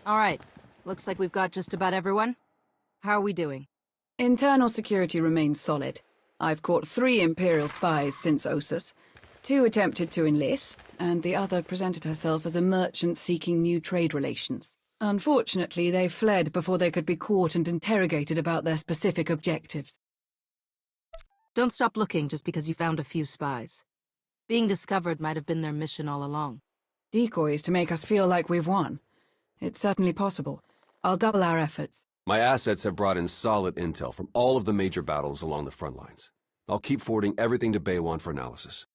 All right. Looks like we've got just about everyone. How are we doing? Internal security remains solid. I've caught 3 Imperial spies since Ossus. 2 attempted to enlist, and the other presented herself as a merchant seeking new trade relations. Unfortunately, they fled before they could be caught and interrogated about their specific objectives. Don't stop looking just because you found a few spies. Being discovered might have been their mission all along. Decoys to make us feel like we've won. It's certainly possible. I'll double our efforts. My assets have brought in solid intel from all of the major battles along the front lines. I'll keep forwarding everything to Baywan for analysis.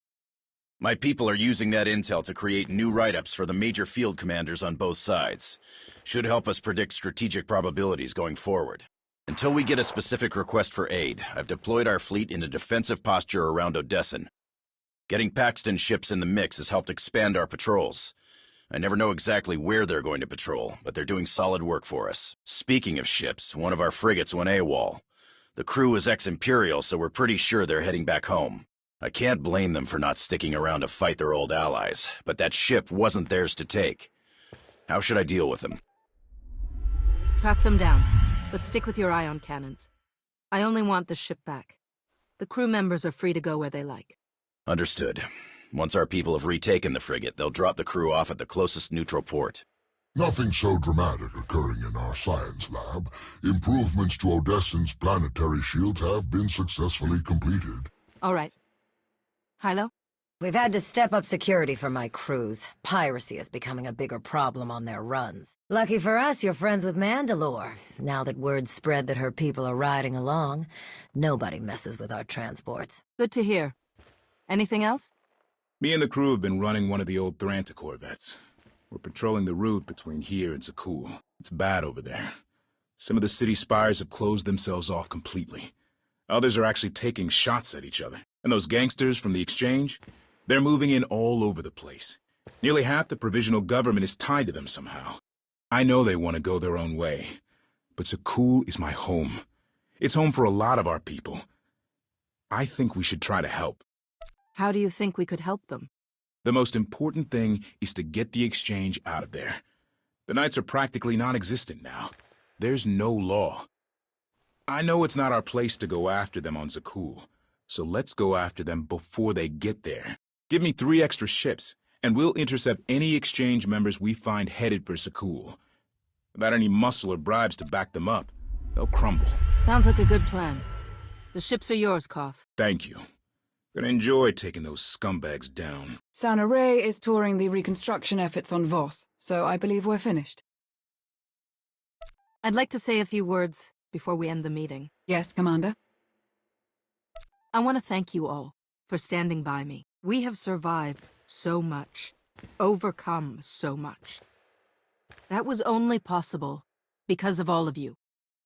My people are using that intel to create new write-ups for the major field commanders on both sides. Should help us predict strategic probabilities going forward. Until we get a specific request for aid, I've deployed our fleet in a defensive posture around Odessan. Getting Paxton ships in the mix has helped expand our patrols. I never know exactly where they're going to patrol, but they're doing solid work for us. Speaking of ships, one of our frigates went AWOL. The crew is ex-Imperial, so we're pretty sure they're heading back home. I can't blame them for not sticking around to fight their old allies, but that ship wasn't theirs to take. How should I deal with them? Track them down, but stick with your ion cannons. I only want the ship back. The crew members are free to go where they like. Understood. Once our people have retaken the frigate, they'll drop the crew off at the closest neutral port. Nothing so dramatic occurring in our science lab. Improvements to Odessan's planetary shields have been successfully completed. All right. Hilo? We've had to step up security for my crews. Piracy is becoming a bigger problem on their runs. Lucky for us, you're friends with Mandalore. Now that word's spread that her people are riding along, nobody messes with our transports. Good to hear. Anything else? Me and the crew have been running one of the old Thranta corvettes. We're patrolling the route between here and Sakul. It's bad over there. Some of the city spires have closed themselves off completely. Others are actually taking shots at each other. And those gangsters from the exchange? They're moving in all over the place. Nearly half the provisional government is tied to them somehow. I know they want to go their own way. But Sakul is my home. It's home for a lot of our people. I think we should try to help. How do you think we could help them? The most important thing is to get the exchange out of there. The Knights are practically non-existent now. There's no law. I know it's not our place to go after them on Zakul, so let's go after them before they get there. Give me 3 extra ships, and we'll intercept any exchange members we find headed for Zakul. Without any muscle or bribes to back them up, they'll crumble. Sounds like a good plan. The ships are yours, Koth. Thank you. Gonna enjoy taking those scumbags down. Sana Ray is touring the reconstruction efforts on Voss, so I believe we're finished. I'd like to say a few words before we end the meeting. Yes, Commander? I want to thank you all for standing by me. We have survived so much, overcome so much. That was only possible because of all of you.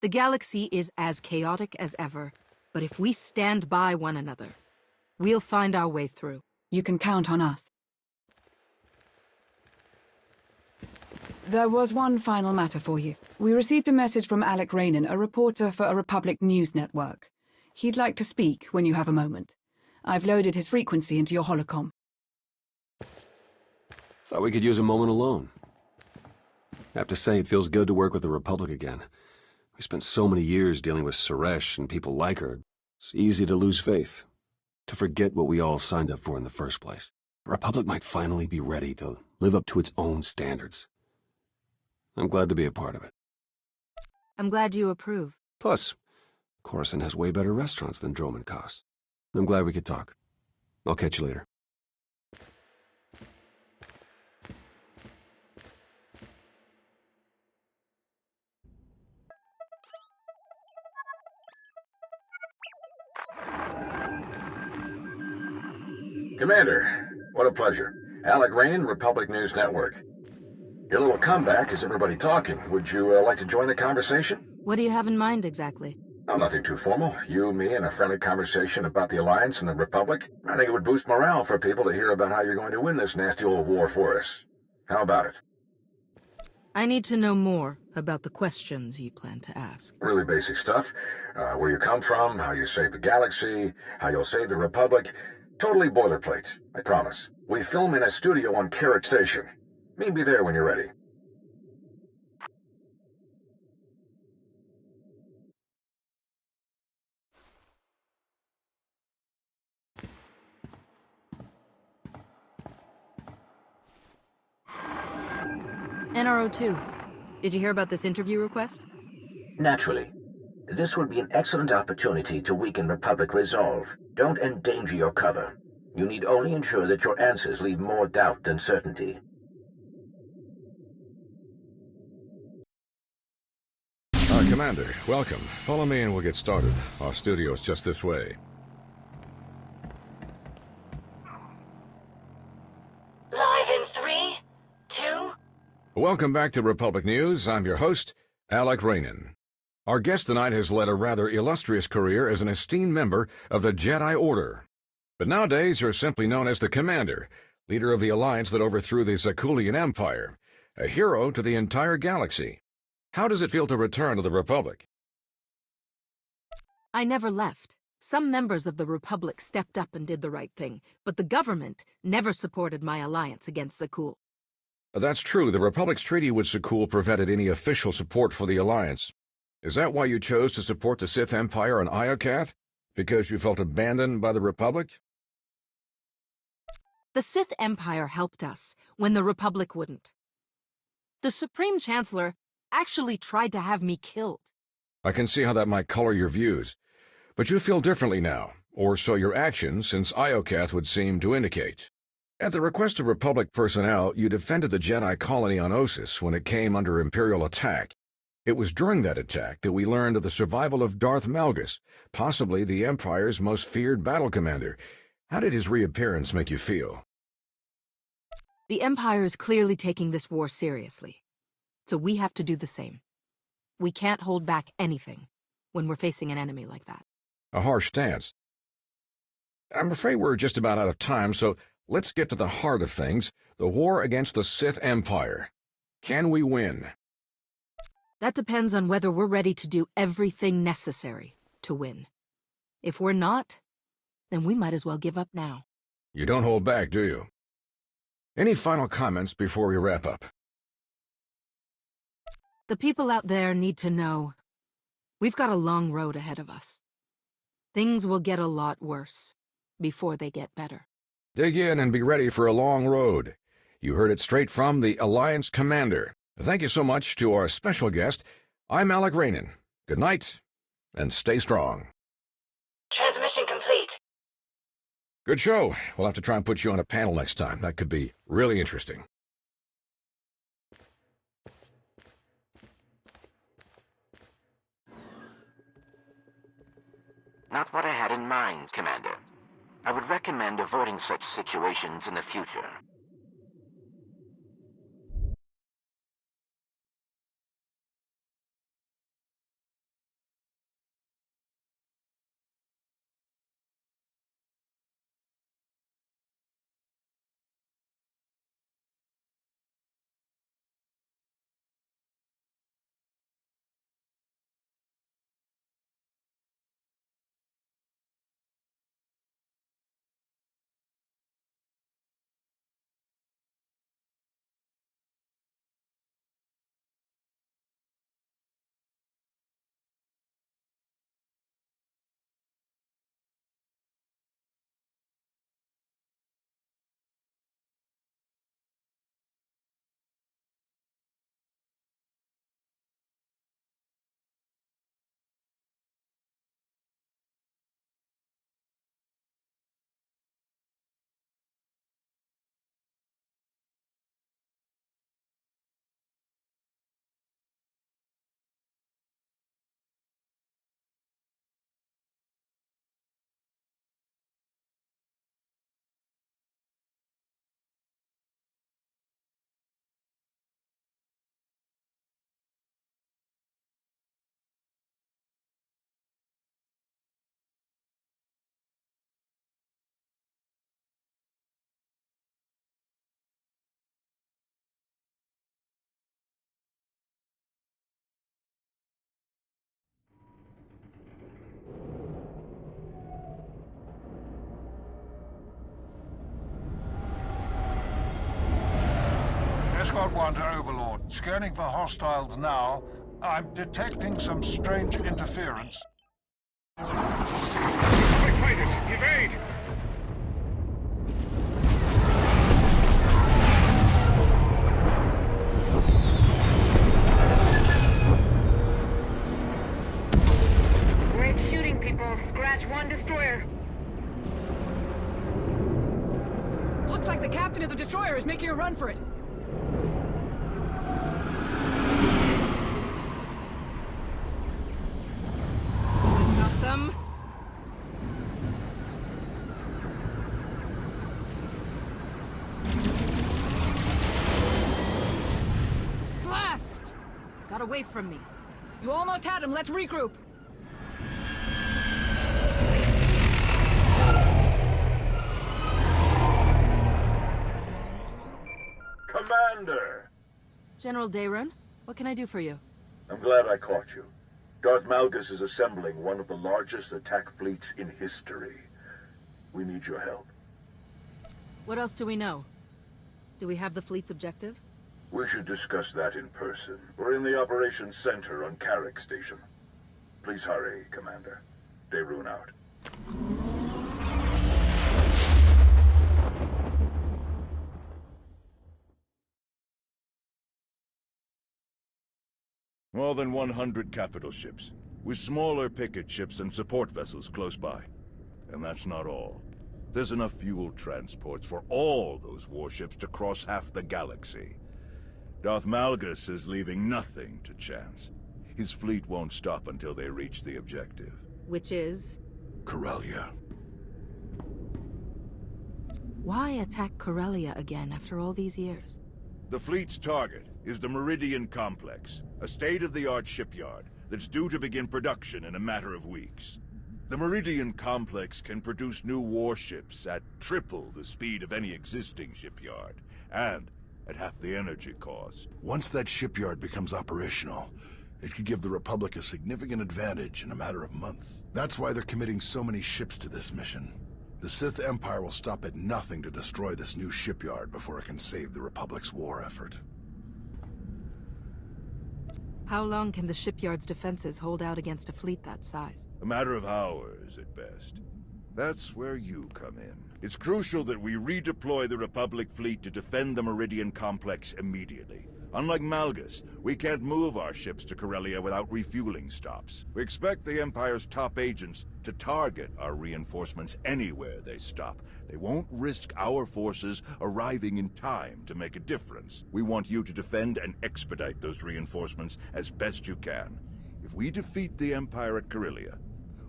The galaxy is as chaotic as ever, but if we stand by one another, we'll find our way through. You can count on us. There was one final matter for you. We received a message from Alec Raynon, a reporter for a Republic news network. He'd like to speak when you have a moment. I've loaded his frequency into your holocom. Thought we could use a moment alone. I have to say, it feels good to work with the Republic again. We spent so many years dealing with Suresh and people like her. It's easy to lose faith. To forget what we all signed up for in the first place. The Republic might finally be ready to live up to its own standards. I'm glad to be a part of it. I'm glad you approve. Plus, Coruscant has way better restaurants than Droman Kos. I'm glad we could talk. I'll catch you later. Commander, what a pleasure. Alec Raynon, Republic News Network. Your little comeback has everybody talking. Would you like to join the conversation? What do you have in mind exactly? Oh, nothing too formal. You, me, and a friendly conversation about the Alliance and the Republic. I think it would boost morale for people to hear about how you're going to win this nasty old war for us. How about it? I need to know more about the questions you plan to ask. Really basic stuff. Where you come from, how you save the galaxy, how you'll save the Republic. Totally boilerplate, I promise. We film in a studio on Carrick Station. Meet me there when you're ready. NRO2. Did you hear about this interview request? Naturally. This would be an excellent opportunity to weaken Republic resolve. Don't endanger your cover. You need only ensure that your answers leave more doubt than certainty. Commander, welcome. Follow me and we'll get started. Our studio's just this way. Live in 3, 2... Welcome back to Republic News. I'm your host, Alec Rainan. Our guest tonight has led a rather illustrious career as an esteemed member of the Jedi Order. But nowadays you're simply known as the Commander, leader of the alliance that overthrew the Zakuulian Empire, a hero to the entire galaxy. How does it feel to return to the Republic? I never left. Some members of the Republic stepped up and did the right thing, but the government never supported my alliance against Zakuul. That's true. The Republic's treaty with Zakuul prevented any official support for the alliance. Is that why you chose to support the Sith Empire on Iokath? Because you felt abandoned by the Republic? The Sith Empire helped us when the Republic wouldn't. The Supreme Chancellor actually tried to have me killed. I can see how that might color your views. But you feel differently now, or so your actions since Iokath would seem to indicate. At the request of Republic personnel, you defended the Jedi colony on Ossus when it came under Imperial attack. It was during that attack that we learned of the survival of Darth Malgus, possibly the Empire's most feared battle commander. How did his reappearance make you feel? The Empire is clearly taking this war seriously. So we have to do the same. We can't hold back anything when we're facing an enemy like that. A harsh stance. I'm afraid we're just about out of time, so let's get to the heart of things, the war against the Sith Empire. Can we win? That depends on whether we're ready to do everything necessary to win. If we're not, then we might as well give up now. You don't hold back, do you? Any final comments before we wrap up? The people out there need to know we've got a long road ahead of us. Things will get a lot worse before they get better. Dig in and be ready for a long road. You heard it straight from the Alliance Commander. Thank you so much to our special guest. I'm Alec Rainan. Good night, and stay strong. Transmission complete. Good show. We'll have to try and put you on a panel next time. That could be really interesting. Not what I had in mind, Commander. I would recommend avoiding such situations in the future. Escort 1 to Overlord. Scanning for hostiles now. I'm detecting some strange interference. Fighters, evade! Looks like the captain of the destroyer is making a run for it. Got them. Blast! Got away from me. You almost had him. Let's regroup. Commander! General Daron, what can I do for you? I'm glad I caught you. Darth Malgus is assembling one of the largest attack fleets in history. We need your help. What else do we know? Do we have the fleet's objective? We should discuss that in person. We're in the operations center on Carrick Station. Please hurry, Commander. Daron out. More than 100 capital ships, with smaller picket ships and support vessels close by. And that's not all. There's enough fuel transports for all those warships to cross half the galaxy. Darth Malgus is leaving nothing to chance. His fleet won't stop until they reach the objective. Which is? Corellia. Why attack Corellia again after all these years? The fleet's target is the Meridian Complex, a state-of-the-art shipyard that's due to begin production in a matter of weeks. The Meridian Complex can produce new warships at triple the speed of any existing shipyard, and at half the energy cost. Once that shipyard becomes operational, it could give the Republic a significant advantage in a matter of months. That's why they're committing so many ships to this mission. The Sith Empire will stop at nothing to destroy this new shipyard before it can save the Republic's war effort. How long can the shipyard's defenses hold out against a fleet that size? A matter of hours, at best. That's where you come in. It's crucial that we redeploy the Republic fleet to defend the Meridian Complex immediately. Unlike Malgus, we can't move our ships to Corellia without refueling stops. We expect the Empire's top agents to target our reinforcements anywhere they stop. They won't risk our forces arriving in time to make a difference. We want you to defend and expedite those reinforcements as best you can. If we defeat the Empire at Corellia,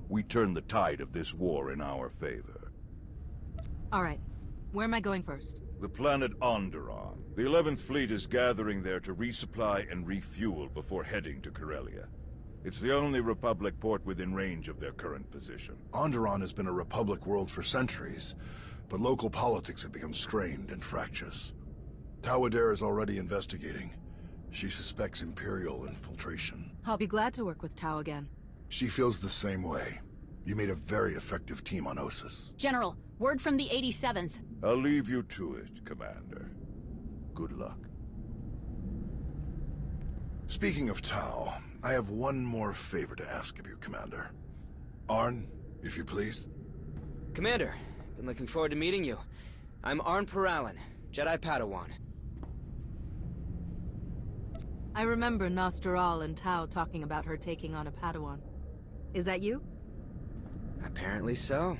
we turn the tide of this war in our favor. All right. Where am I going first? The planet Onderon. The 11th Fleet is gathering there to resupply and refuel before heading to Corellia. It's the only Republic port within range of their current position. Onderon has been a Republic world for centuries, but local politics have become strained and fractious. Tawadare is already investigating. She suspects Imperial infiltration. I'll be glad to work with Tau again. She feels the same way. You made a very effective team on Ossus. General, word from the 87th. I'll leave you to it, Commander. Good luck. Speaking of Tau, I have one more favor to ask of you, Commander. Arn, if you please. Commander, been looking forward to meeting you. I'm Arn Peralin, Jedi Padawan. I remember Nostoral and Tau talking about her taking on a Padawan. Is that you? Apparently so.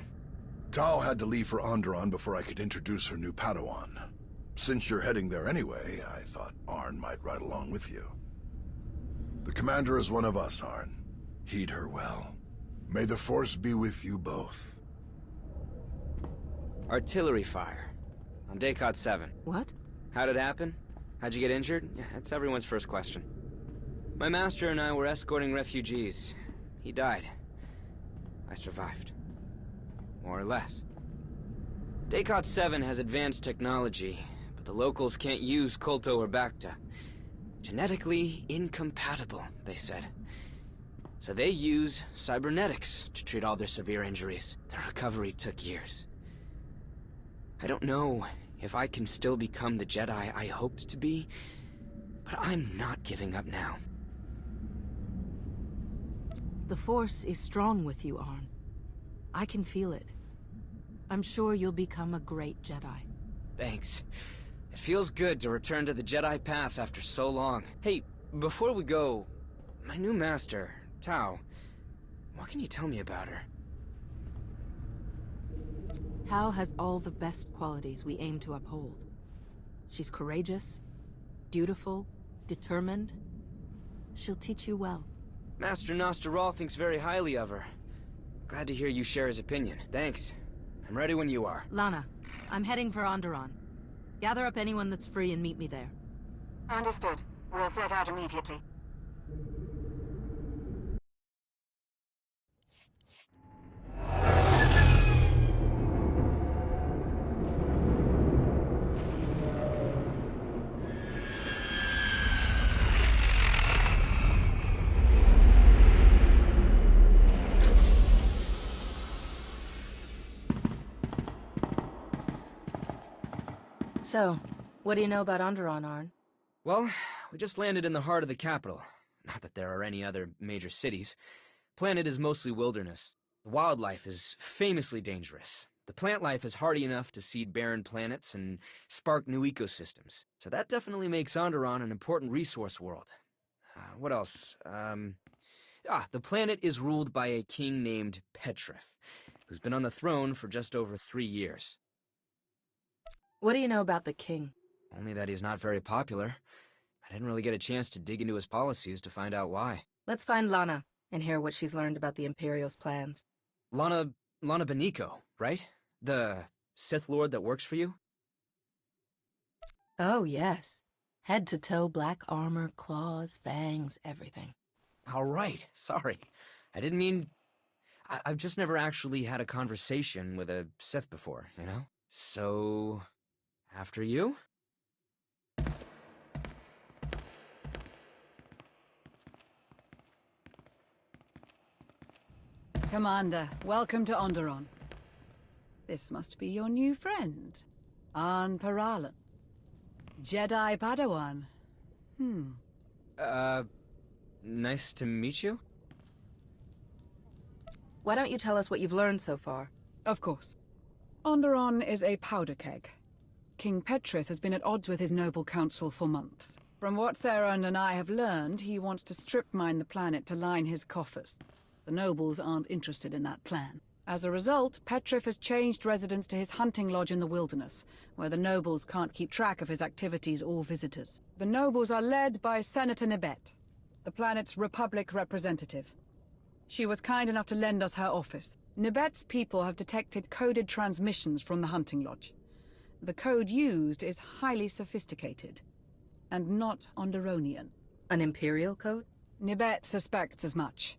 Tau had to leave for Onderon before I could introduce her new Padawan. Since you're heading there anyway, I thought Arn might ride along with you. The Commander is one of us, Arn. Heed her well. May the Force be with you both. Artillery fire. On Daycod 7. What? How'd it happen? How'd you get injured? Yeah, that's everyone's first question. My master and I were escorting refugees. He died. I survived. More or less. Daycod 7 has advanced technology, but the locals can't use Kolto or Bacta. Genetically incompatible, they said. So they use cybernetics to treat all their severe injuries. The recovery took years. I don't know if I can still become the Jedi I hoped to be, but I'm not giving up now. The Force is strong with you, Arn. I can feel it. I'm sure you'll become a great Jedi. Thanks. It feels good to return to the Jedi path after so long. Hey, before we go, my new master, Tau, what can you tell me about her? Tao has all the best qualities we aim to uphold. She's courageous, dutiful, determined. She'll teach you well. Master Nostaral thinks very highly of her. Glad to hear you share his opinion. Thanks. I'm ready when you are. Lana, I'm heading for Onderon. Gather up anyone that's free and meet me there. Understood. We'll set out immediately. So, what do you know about Onderon, Arn? Well, we just landed in the heart of the capital. Not that there are any other major cities. Planet is mostly wilderness. The wildlife is famously dangerous. The plant life is hardy enough to seed barren planets and spark new ecosystems. So that definitely makes Onderon an important resource world. What else? The planet is ruled by a king named Petrif, who's been on the throne for just over 3 years. What do you know about the king? Only that he's not very popular. I didn't really get a chance to dig into his policies to find out why. Let's find Lana and hear what she's learned about the Imperial's plans. Lana Beniko, right? The Sith Lord that works for you? Oh, yes. Head to toe black armor, claws, fangs, everything. All right. Sorry. I didn't mean... I've just never actually had a conversation with a Sith before, you know? So... after you? Commander, welcome to Onderon. This must be your new friend, Arn Paralan. Jedi Padawan. Nice to meet you? Why don't you tell us what you've learned so far? Of course. Onderon is a powder keg. King Petrith has been at odds with his noble council for months. From what Theron and I have learned, he wants to strip mine the planet to line his coffers. The nobles aren't interested in that plan. As a result, Petrif has changed residence to his hunting lodge in the wilderness, where the nobles can't keep track of his activities or visitors. The nobles are led by Senator Nibet, the planet's Republic representative. She was kind enough to lend us her office. Nibet's people have detected coded transmissions from the hunting lodge. The code used is highly sophisticated, and not Onderonian. An Imperial code? Nibet suspects as much.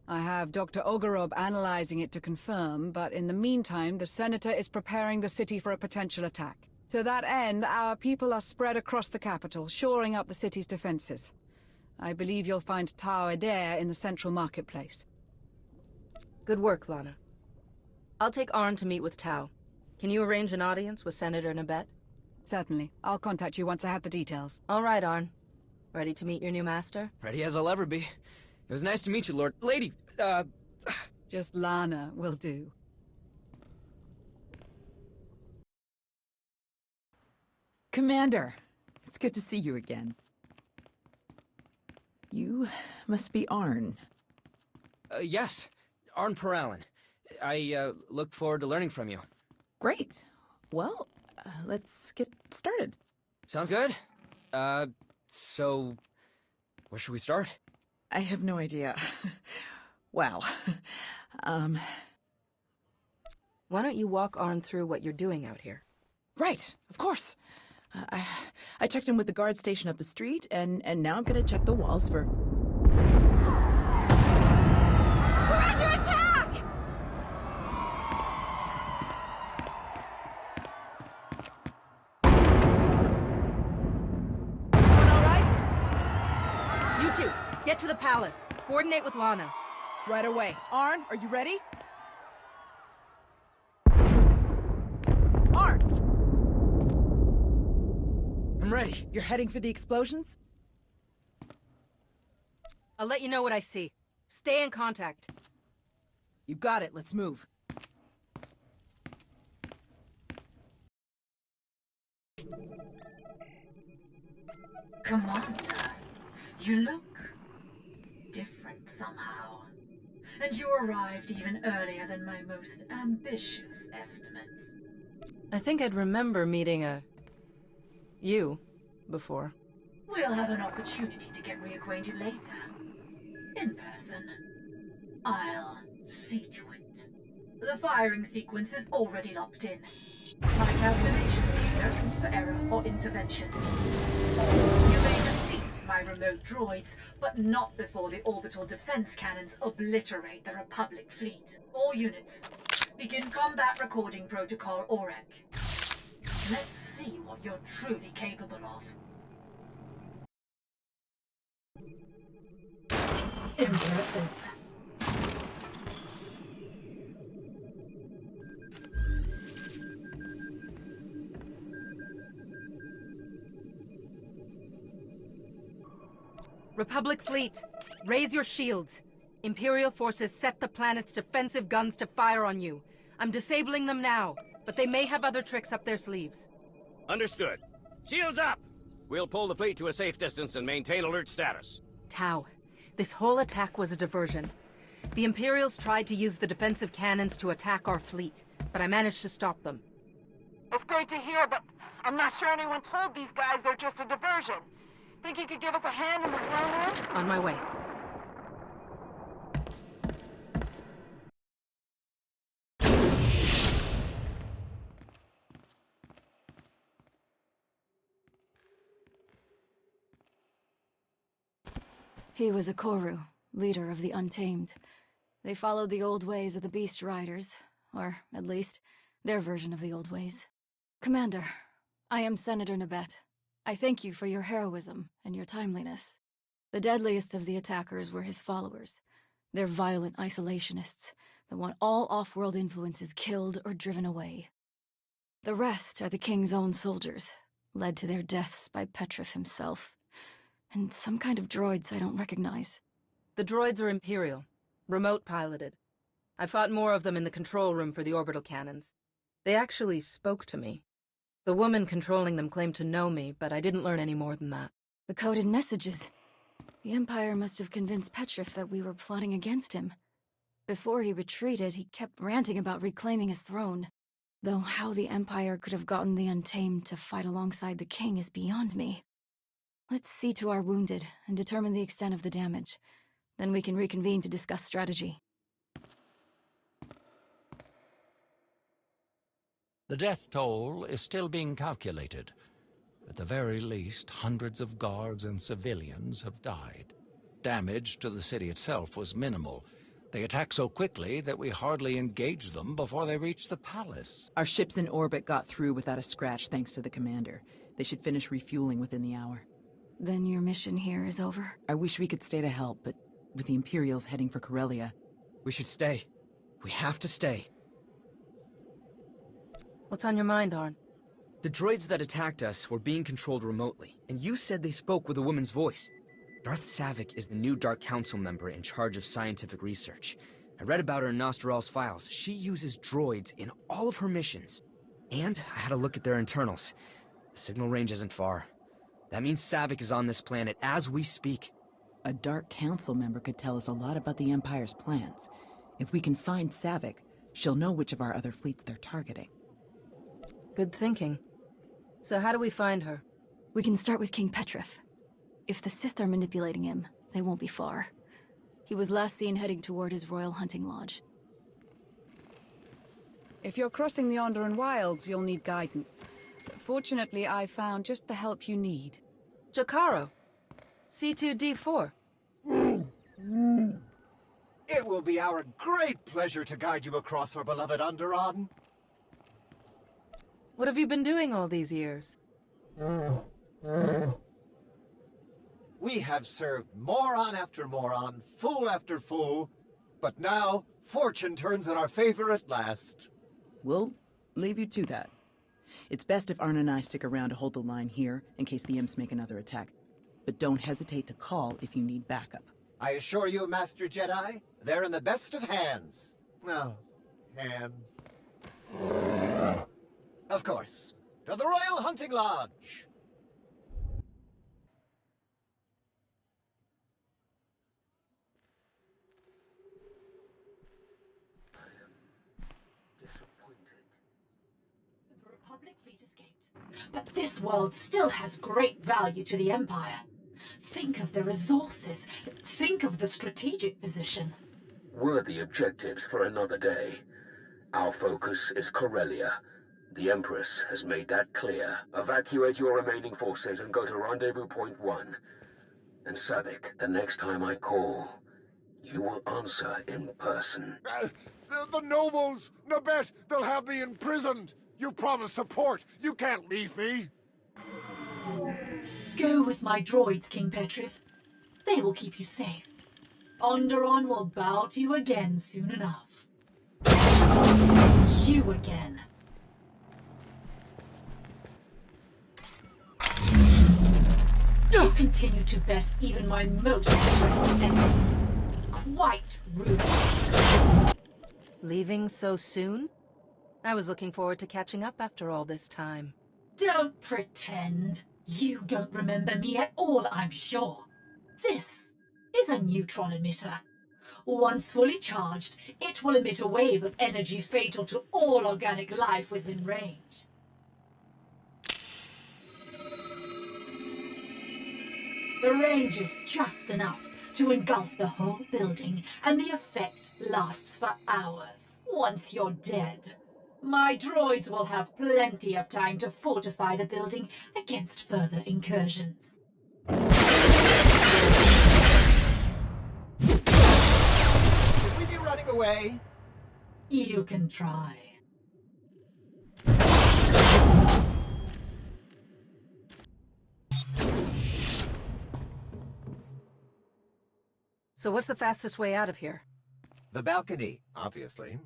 I have Dr. Ogorob analyzing it to confirm, but in the meantime, the Senator is preparing the city for a potential attack. To that end, our people are spread across the capital, shoring up the city's defenses. I believe you'll find Tau Adair in the central marketplace. Good work, Lana. I'll take Arn to meet with Tau. Can you arrange an audience with Senator Nibet? Certainly. I'll contact you once I have the details. All right, Arn. Ready to meet your new master? Ready as I'll ever be. It was nice to meet you, Lord. Lady, Just Lana will do. Commander, it's good to see you again. You must be Arn. Yes. Arn Paralan. I, look forward to learning from you. Great. Well, let's get started. Sounds good. So... where should we start? I have no idea. Wow. Why don't you walk Arn through what you're doing out here? Right, of course. I checked in with the guard station up the street, and now I'm gonna check the walls for... We're under attack! Everyone all right? You two, get to the palace. Coordinate with Lana. Right away. Arn, are you ready? Arn! I'm ready. You're heading for the explosions? I'll let you know what I see. Stay in contact. You got it. Let's move. Commander, you look different somehow. and you arrived even earlier than my most ambitious estimates. I think I'd remember meeting you before. We'll have an opportunity to get reacquainted later. In person. I'll see to it. The firing sequence is already locked in. My calculations leave no room for error or intervention. You may defeat my remote droids, but not before the orbital defense cannons obliterate the Republic fleet. All units, begin combat recording protocol OREC. Let's see what you're truly capable of. Impressive. Republic fleet, raise your shields. Imperial forces set the planet's defensive guns to fire on you. I'm disabling them now, but they may have other tricks up their sleeves. Understood. Shields up! We'll pull the fleet to a safe distance and maintain alert status. Tau, this whole attack was a diversion. The Imperials tried to use the defensive cannons to attack our fleet, but I managed to stop them. It's great to hear, but I'm not sure anyone told these guys they're just a diversion. Think you could give us a hand in the throne room? On my way. He was a Koru, leader of the Untamed. They followed the old ways of the Beast Riders, or, at least, their version of the old ways. Commander, I am Senator Nabet. I thank you for your heroism and your timeliness. The deadliest of the attackers were his followers. They're violent isolationists that want all off-world influences killed or driven away. The rest are the King's own soldiers, led to their deaths by Petrif himself. And some kind of droids I don't recognize. The droids are Imperial, remote-piloted. I fought more of them in the control room for the orbital cannons. They actually spoke to me. The woman controlling them claimed to know me, but I didn't learn any more than that. The coded messages. The Empire must have convinced Petrif that we were plotting against him. Before he retreated, he kept ranting about reclaiming his throne. Though how the Empire could have gotten the Untamed to fight alongside the King is beyond me. Let's see to our wounded and determine the extent of the damage. Then we can reconvene to discuss strategy. The death toll is still being calculated. At the very least, hundreds of guards and civilians have died. Damage to the city itself was minimal. They attacked so quickly that we hardly engaged them before they reached the palace. Our ships in orbit got through without a scratch thanks to the commander. They should finish refueling within the hour. Then your mission here is over? I wish we could stay to help, but with the Imperials heading for Corellia... We should stay. We have to stay. What's on your mind, Arn? The droids that attacked us were being controlled remotely, and you said they spoke with a woman's voice. Darth Savik is the new Dark Council member in charge of scientific research. I read about her in Nostral's files. She uses droids in all of her missions. And I had a look at their internals. The signal range isn't far. That means Savik is on this planet as we speak. A Dark Council member could tell us a lot about the Empire's plans. If we can find Savik, she'll know which of our other fleets they're targeting. Good thinking. So how do we find her? We can start with King Petrif. If the Sith are manipulating him, they won't be far. He was last seen heading toward his royal hunting lodge. If you're crossing the Onderon wilds, you'll need guidance. Fortunately, I found just the help you need. Jakaro. C2D4. It will be our great pleasure to guide you across our beloved Onderon. What have you been doing all these years? We have served moron after moron, fool after fool, but now fortune turns in our favor at last. We'll leave you to that. It's best if Arn and I stick around to hold the line here in case the imps make another attack. But don't hesitate to call if you need backup. I assure you, Master Jedi, they're in the best of hands. Oh, hands. Of course. To the Royal Hunting Lodge! Republic fleet escaped. But this world still has great value to the Empire. Think of the resources. Think of the strategic position. Worthy objectives for another day. Our focus is Corellia. The Empress has made that clear. Evacuate your remaining forces and go to Rendezvous Point 1. And Savik, the next time I call, you will answer in person. The nobles! Nabet, they'll have me imprisoned! You promised support! You can't leave me! Go with my droids, King Petrif. They will keep you safe. Onderon will bow to you again soon enough. You again. You continue to best even my most aggressive estimates. Quite rude. Leaving so soon? I was looking forward to catching up after all this time. Don't pretend. You don't remember me at all, I'm sure. This is a neutron emitter. Once fully charged, it will emit a wave of energy fatal to all organic life within range. The range is just enough to engulf the whole building, and the effect lasts for hours. Once you're dead, my droids will have plenty of time to fortify the building against further incursions. Should we be running away? You can try. So what's the fastest way out of here? The balcony, obviously.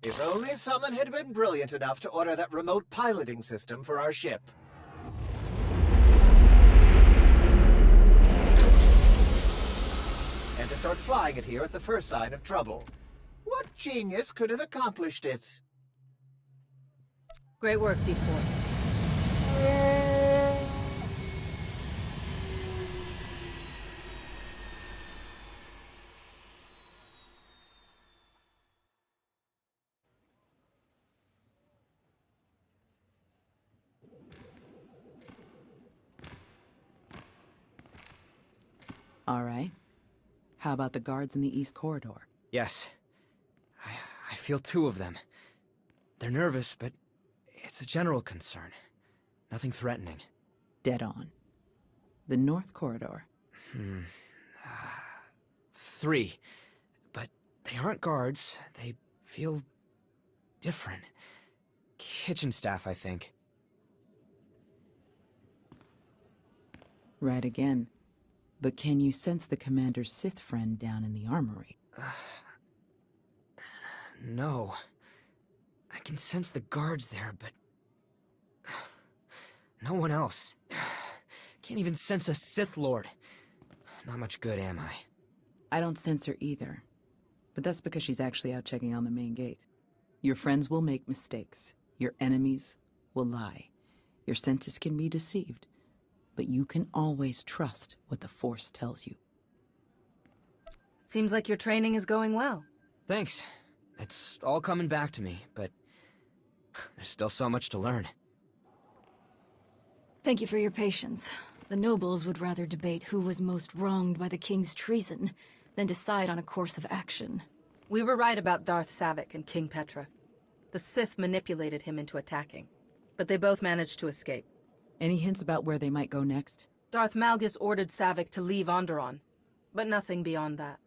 If only someone had been brilliant enough to order that remote piloting system for our ship. And to start flying it here at the first sign of trouble. What genius could have accomplished it? Great work, D4. All right. How about the guards in the East Corridor? Yes. I feel two of them. They're nervous, but it's a general concern. Nothing threatening. Dead on. The North Corridor? 3. But they aren't guards. They feel different. Kitchen staff, I think. Right again. But can you sense the Commander's Sith friend down in the armory? No. I can sense the guards there, but... no one else. Can't even sense a Sith Lord. Not much good, am I? I don't sense her either. But that's because she's actually out checking on the main gate. Your friends will make mistakes. Your enemies will lie. Your senses can be deceived. But you can always trust what the Force tells you. Seems like your training is going well. Thanks. It's all coming back to me, but there's still so much to learn. Thank you for your patience. The nobles would rather debate who was most wronged by the King's treason than decide on a course of action. We were right about Darth Savik and King Petra. The Sith manipulated him into attacking, but they both managed to escape. Any hints about where they might go next? Darth Malgus ordered Savik to leave Onderon, but nothing beyond that.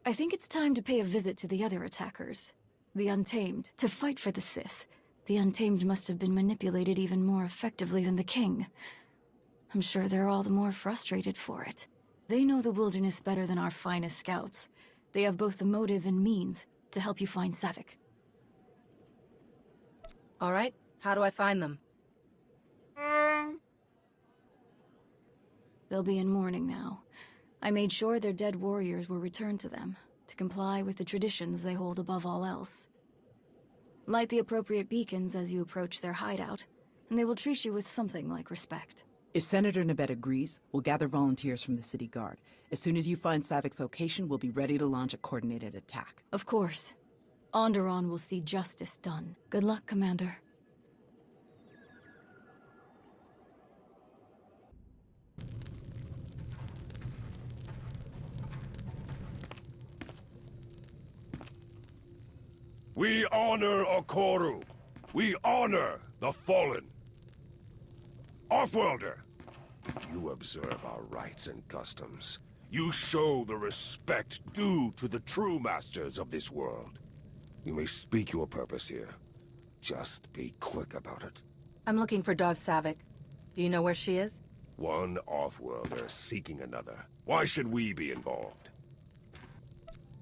I think it's time to pay a visit to the other attackers. The Untamed. To fight for the Sith, the Untamed must have been manipulated even more effectively than the King. I'm sure they're all the more frustrated for it. They know the wilderness better than our finest scouts. They have both the motive and means to help you find Savik. All right, how do I find them? They'll be in mourning now. I made sure their dead warriors were returned to them, to comply with the traditions they hold above all else. Light the appropriate beacons as you approach their hideout, and they will treat you with something like respect. If Senator Nabet agrees, we'll gather volunteers from the City Guard. As soon as you find Savik's location, we'll be ready to launch a coordinated attack. Of course. Onderon will see justice done. Good luck, Commander. We honor Okoru. We honor the fallen. Offworlder, you observe our rites and customs. You show the respect due to the true masters of this world. You may speak your purpose here. Just be quick about it. I'm looking for Darth Savik. Do you know where she is? One Offworlder seeking another. Why should we be involved?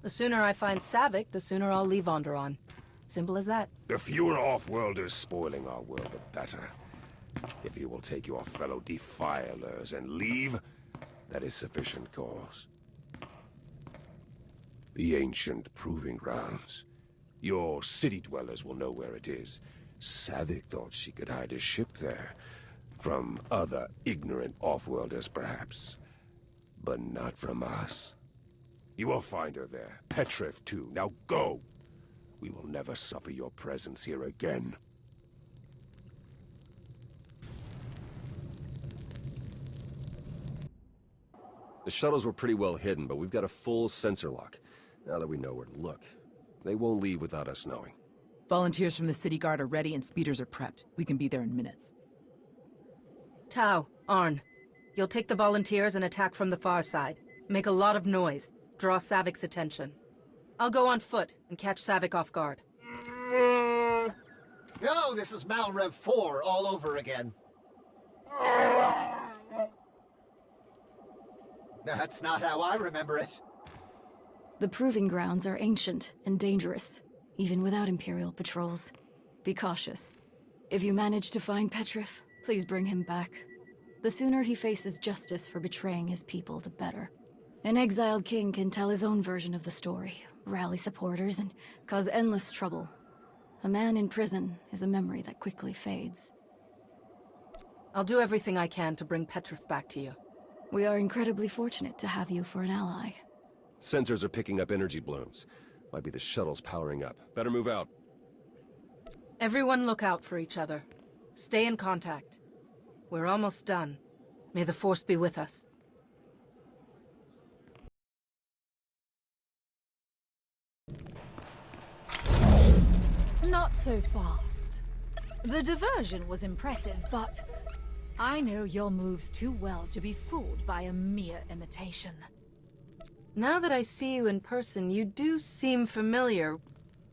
The sooner I find Savik, the sooner I'll leave Onderon. Simple as that. The fewer Offworlders spoiling our world, the better. If you will take your fellow defilers and leave, that is sufficient cause. The ancient proving grounds. Your city dwellers will know where it is. Savik thought she could hide a ship there. From other ignorant Offworlders, perhaps. But not from us. You will find her there. Petrif, too. Now go! We will never suffer your presence here again. The shuttles were pretty well hidden, but we've got a full sensor lock. Now that we know where to look. They won't leave without us knowing. Volunteers from the City Guard are ready and speeders are prepped. We can be there in minutes. Tau, Arn. You'll take the volunteers and attack from the far side. Make a lot of noise. Draw Savik's attention. I'll go on foot and catch Savik off guard. No, this is Malrev 4 all over again. That's not how I remember it. The proving grounds are ancient and dangerous, even without Imperial patrols. Be cautious. If you manage to find Petrif, please bring him back. The sooner he faces justice for betraying his people, the better. An exiled king can tell his own version of the story, rally supporters, and cause endless trouble. A man in prison is a memory that quickly fades. I'll do everything I can to bring Petrif back to you. We are incredibly fortunate to have you for an ally. Sensors are picking up energy blooms. Might be the shuttles powering up. Better move out. Everyone look out for each other. Stay in contact. We're almost done. May the Force be with us. Not so fast. The diversion was impressive, but I know your moves too well to be fooled by a mere imitation. Now that I see you in person, you do seem familiar.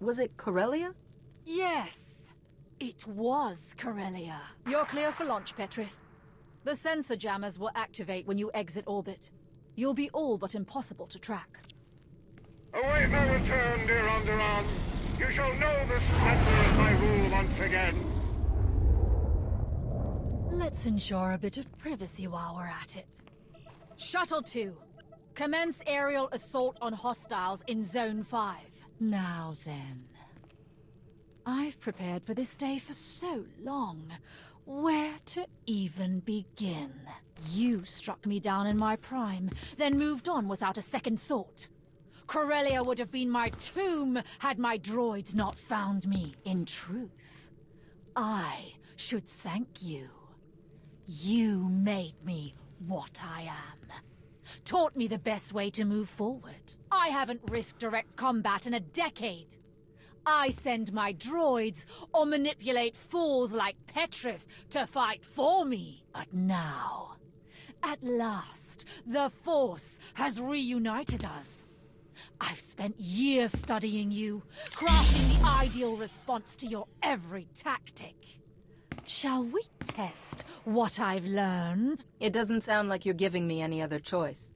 Was it Corellia? Yes, it was Corellia. You're clear for launch, Petrif. The sensor jammers will activate when you exit orbit. You'll be all but impossible to track. Await my return, dear Onderon. You shall know the splendor of my rule once again. Let's ensure a bit of privacy while we're at it. Shuttle 2. Commence aerial assault on hostiles in Zone 5. Now then. I've prepared for this day for so long. Where to even begin? You struck me down in my prime, then moved on without a second thought. Corellia would have been my tomb had my droids not found me. In truth, I should thank you. You made me what I am. Taught me the best way to move forward. I haven't risked direct combat in a decade. I send my droids or manipulate fools like Petrif to fight for me. But now, at last, the Force has reunited us. I've spent years studying you, crafting the ideal response to your every tactic. Shall we test what I've learned? It doesn't sound like you're giving me any other choice.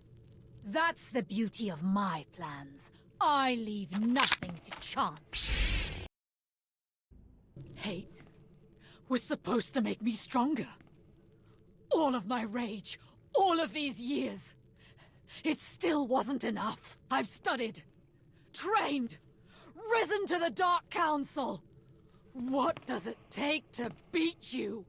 That's the beauty of my plans. I leave nothing to chance. Hate was supposed to make me stronger. All of my rage, all of these years. It still wasn't enough. I've studied, trained, risen to the Dark Council. What does it take to beat you?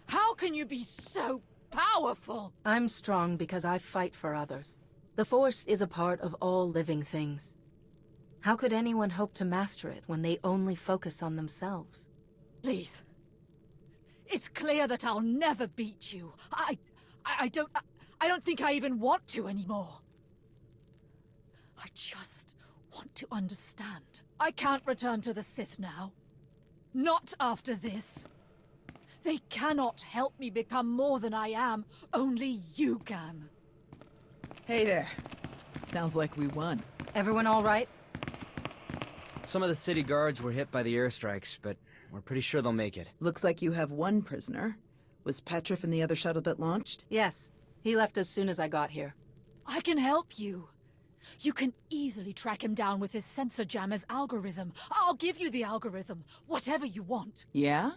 How can you be so powerful! I'm strong because I fight for others. The Force is a part of all living things. How could anyone hope to master it when they only focus on themselves? Please. It's clear that I'll never beat you. I don't think I even want to anymore. I just want to understand. I can't return to the Sith now. Not after this. They cannot help me become more than I am. Only you can. Hey there. Sounds like we won. Everyone all right? Some of the city guards were hit by the airstrikes, but we're pretty sure they'll make it. Looks like you have one prisoner. Was Petrov in the other shuttle that launched? Yes. He left as soon as I got here. I can help you. You can easily track him down with his sensor jammer's algorithm. I'll give you the algorithm, whatever you want. Yeah?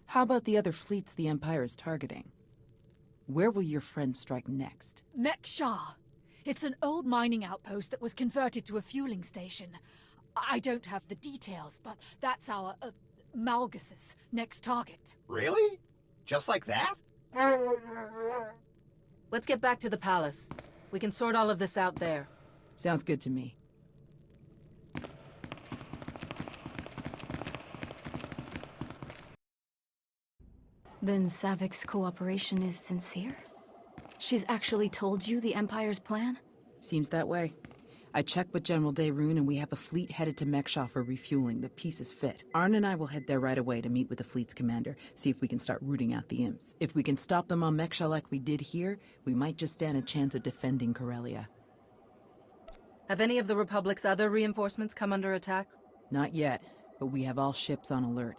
How about the other fleets the Empire is targeting? Where will your friend strike next? Mek-sha. It's an old mining outpost that was converted to a fueling station. I don't have the details, but that's our, Malgus's next target. Really? Just like that? Let's get back to the palace. We can sort all of this out there. Sounds good to me. Then Savik's cooperation is sincere? She's actually told you the Empire's plan? Seems that way. I checked with General Daerun and we have a fleet headed to Mek-sha for refueling. The pieces fit. Arn and I will head there right away to meet with the fleet's commander, see if we can start rooting out the imps. If we can stop them on Mek-sha like we did here, we might just stand a chance of defending Corellia. Have any of the Republic's other reinforcements come under attack? Not yet, but we have all ships on alert.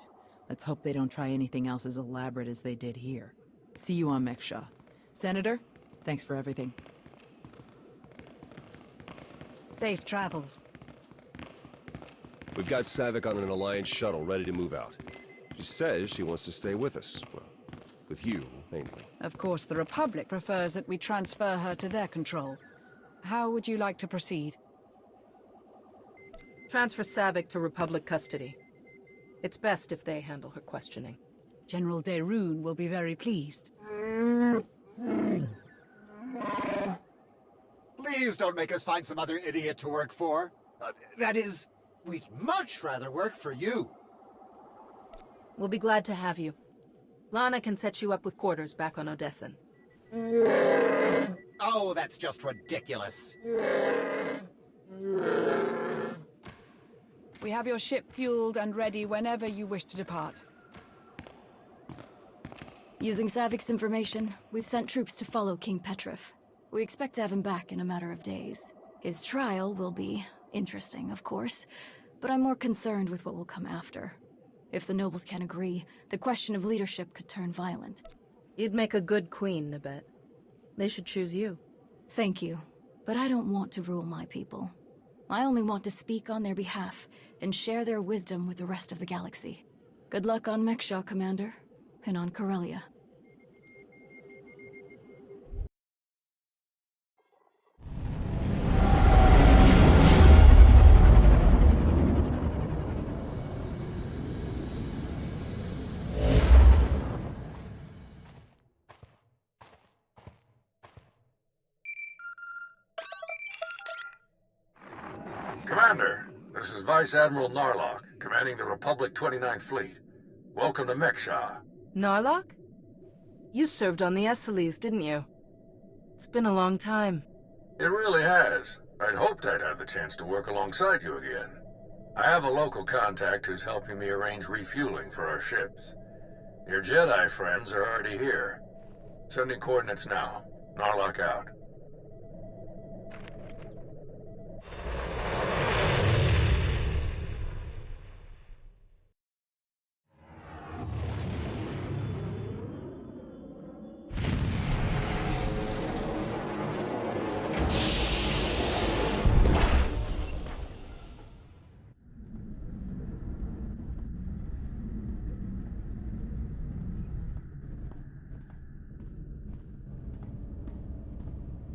Let's hope they don't try anything else as elaborate as they did here. See you on Mek-sha. Senator, thanks for everything. Safe travels. We've got Savik on an Alliance shuttle ready to move out. She says she wants to stay with us. Well, with you, mainly. Of course, the Republic prefers that we transfer her to their control. How would you like to proceed? Transfer Savik to Republic custody. It's best if they handle her questioning. General Daerun will be very pleased. Please don't make us find some other idiot to work for. That is, we'd much rather work for you. We'll be glad to have you. Lana can set you up with quarters back on Odessan. Oh, that's just ridiculous. We have your ship fueled and ready whenever you wish to depart. Using Savik's information, we've sent troops to follow King Petrov. We expect to have him back in a matter of days. His trial will be interesting, of course, but I'm more concerned with what will come after. If the nobles can agree, the question of leadership could turn violent. You'd make a good queen, Nabet. They should choose you. Thank you, but I don't want to rule my people. I only want to speak on their behalf and share their wisdom with the rest of the galaxy. Good luck on Mek-sha, Commander, and on Corellia. Commander, this is Vice Admiral Narlock, commanding the Republic 29th Fleet. Welcome to Mek-sha. Narlock? You served on the Esseles, didn't you? It's been a long time. It really has. I'd hoped I'd have the chance to work alongside you again. I have a local contact who's helping me arrange refueling for our ships. Your Jedi friends are already here. Sending coordinates now. Narlock out.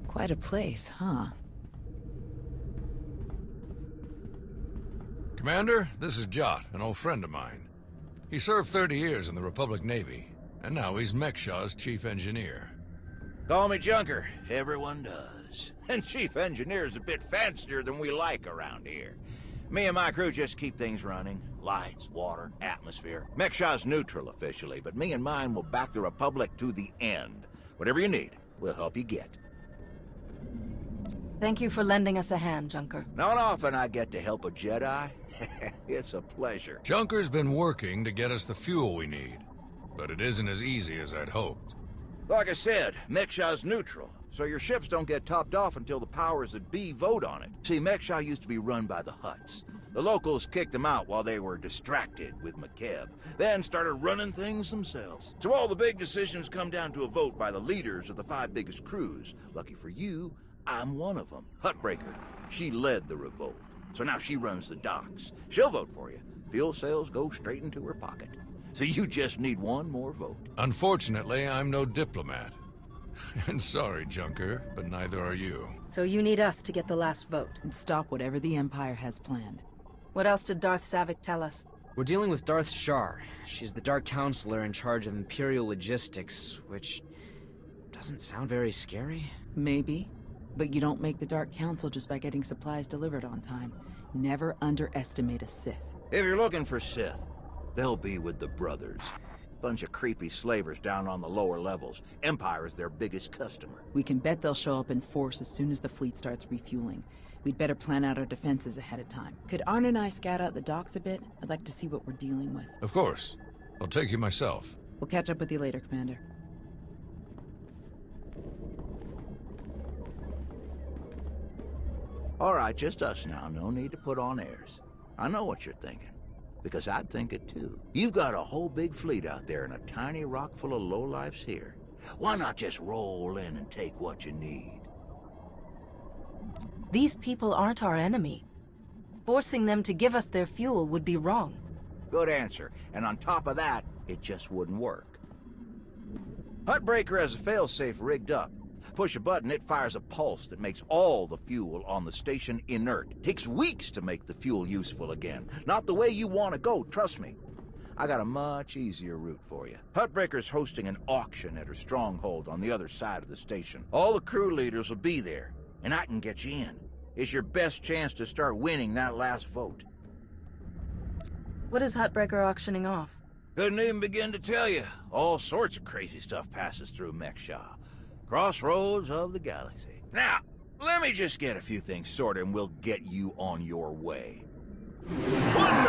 Quite a place, huh? Commander, this is Jot, an old friend of mine. He served 30 years in the Republic Navy, And now he's Mek-sha's chief engineer. Call me Junker. Everyone does. And chief engineer's a bit fancier than we like around here. Me and my crew just keep things running. Lights, water, atmosphere. Mek-sha's neutral officially, but me and mine will back the Republic to the end. Whatever you need, we'll help you get. Thank you for lending us a hand, Junker. Not often I get to help a Jedi. It's a pleasure. Junker's been working to get us the fuel we need, but it isn't as easy as I'd hoped. Like I said, Mek-sha's neutral, so your ships don't get topped off until the powers that be vote on it. See, Mek-sha used to be run by the Hutts. The locals kicked them out while they were distracted with Mekeb, then started running things themselves. So all the big decisions come down to a vote by the leaders of the 5 biggest crews. Lucky for you, I'm one of them. Huttbreaker. She led the revolt. So now she runs the docks. She'll vote for you. Fuel sales go straight into her pocket. So you just need one more vote. Unfortunately, I'm no diplomat. And sorry, Junker, but neither are you. So you need us to get the last vote. And stop whatever the Empire has planned. What else did Darth Savik tell us? We're dealing with Darth Shar. She's the Dark Consular in charge of Imperial logistics, which doesn't sound very scary. Maybe. But you don't make the Dark Council just by getting supplies delivered on time. Never underestimate a Sith. If you're looking for Sith, they'll be with the Brothers. Bunch of creepy slavers down on the lower levels. Empire is their biggest customer. We can bet they'll show up in force as soon as the fleet starts refueling. We'd better plan out our defenses ahead of time. Could Arn and I scout out the docks a bit? I'd like to see what we're dealing with. Of course. I'll take you myself. We'll catch up with you later, Commander. All right, just us now. No need to put on airs. I know what you're thinking. Because I'd think it too. You've got a whole big fleet out there and a tiny rock full of lowlifes here. Why not just roll in and take what you need? These people aren't our enemy. Forcing them to give us their fuel would be wrong. Good answer. And on top of that, it just wouldn't work. Huttbreaker has a failsafe rigged up. Push a button, it fires a pulse that makes all the fuel on the station inert. Takes weeks to make the fuel useful again. Not the way you want to go, trust me. I got a much easier route for you. Huttbreaker's hosting an auction at her stronghold on the other side of the station. All the crew leaders will be there, and I can get you in. It's your best chance to start winning that last vote. What is Huttbreaker auctioning off? Couldn't even begin to tell you. All sorts of crazy stuff passes through Mek-sha. Crossroads of the galaxy. Now, let me just get a few things sorted and we'll get you on your way. What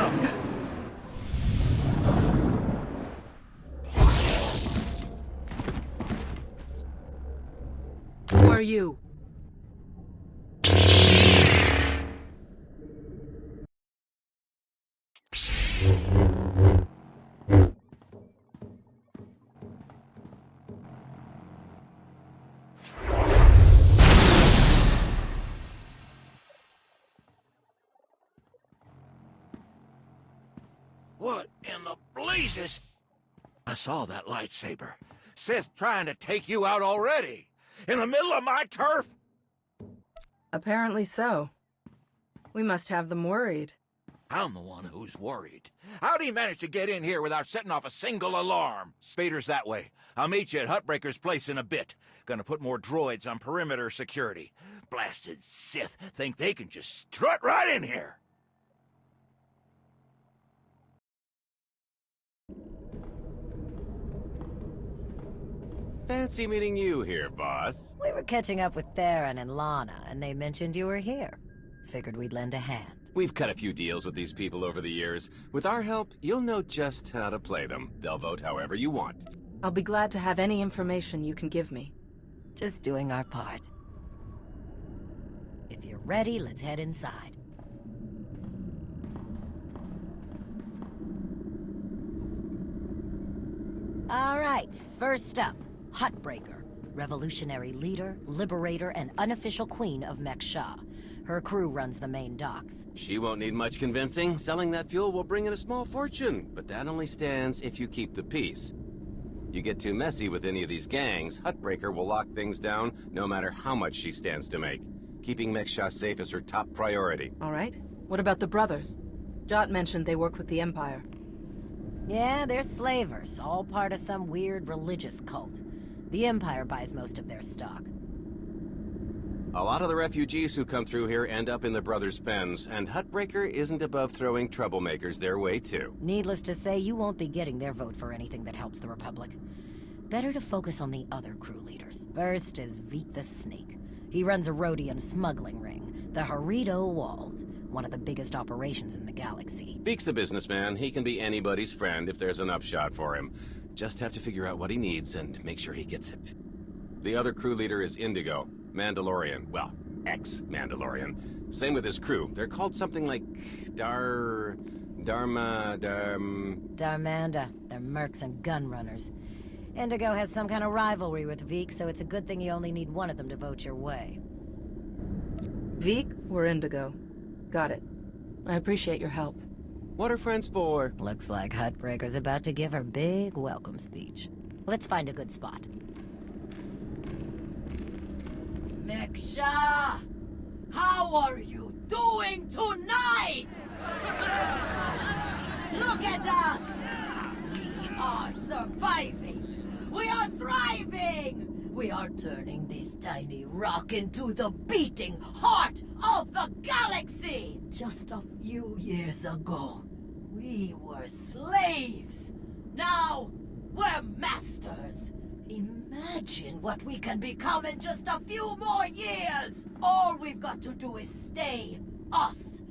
the? Who are you? What in the blazes? I saw that lightsaber. Sith trying to take you out already. In the middle of my turf? Apparently so. We must have them worried. I'm the one who's worried. How'd he manage to get in here without setting off a single alarm? Spader's that way. I'll meet you at Huttbreaker's place in a bit. Gonna put more droids on perimeter security. Blasted Sith think they can just strut right in here. Fancy meeting you here, boss. We were catching up with Theron and Lana, and they mentioned you were here. Figured we'd lend a hand. We've cut a few deals with these people over the years. With our help, you'll know just how to play them. They'll vote however you want. I'll be glad to have any information you can give me. Just doing our part. If you're ready, let's head inside. All right, first up, Huttbreaker. Revolutionary leader, liberator, and unofficial queen of Mek-sha. Her crew runs the main docks. She won't need much convincing. Selling that fuel will bring in a small fortune, but that only stands if you keep the peace. You get too messy with any of these gangs, Huttbreaker will lock things down no matter how much she stands to make. Keeping Mek-sha safe is her top priority. All right. What about the brothers? Jot mentioned they work with the Empire. Yeah, they're slavers, all part of some weird religious cult. The Empire buys most of their stock. A lot of the refugees who come through here end up in the Brothers' pens, and Hutbreaker isn't above throwing troublemakers their way, too. Needless to say, you won't be getting their vote for anything that helps the Republic. Better to focus on the other crew leaders. First is Veek the Snake. He runs a Rhodian smuggling ring, the Harrido Walled, one of the biggest operations in the galaxy. Veek's a businessman. He can be anybody's friend if there's an upshot for him. Just have to figure out what he needs and make sure he gets it. The other crew leader is Indigo, Mandalorian. Well, ex-Mandalorian. Same with his crew. They're called something like Darmanda. They're mercs and gun runners. Indigo has some kind of rivalry with Veek, so it's a good thing you only need one of them to vote your way. Veek or Indigo? Got it. I appreciate your help. What are friends for? Looks like Hutbreaker's about to give her big welcome speech. Let's find a good spot. Mek-sha! How are you doing tonight? Look at us! We are surviving! We are thriving! We are turning this tiny rock into the beating heart of the galaxy! Just a few years ago, we were slaves. Now, we're masters. Imagine what we can become in just a few more years! All we've got to do is stay us.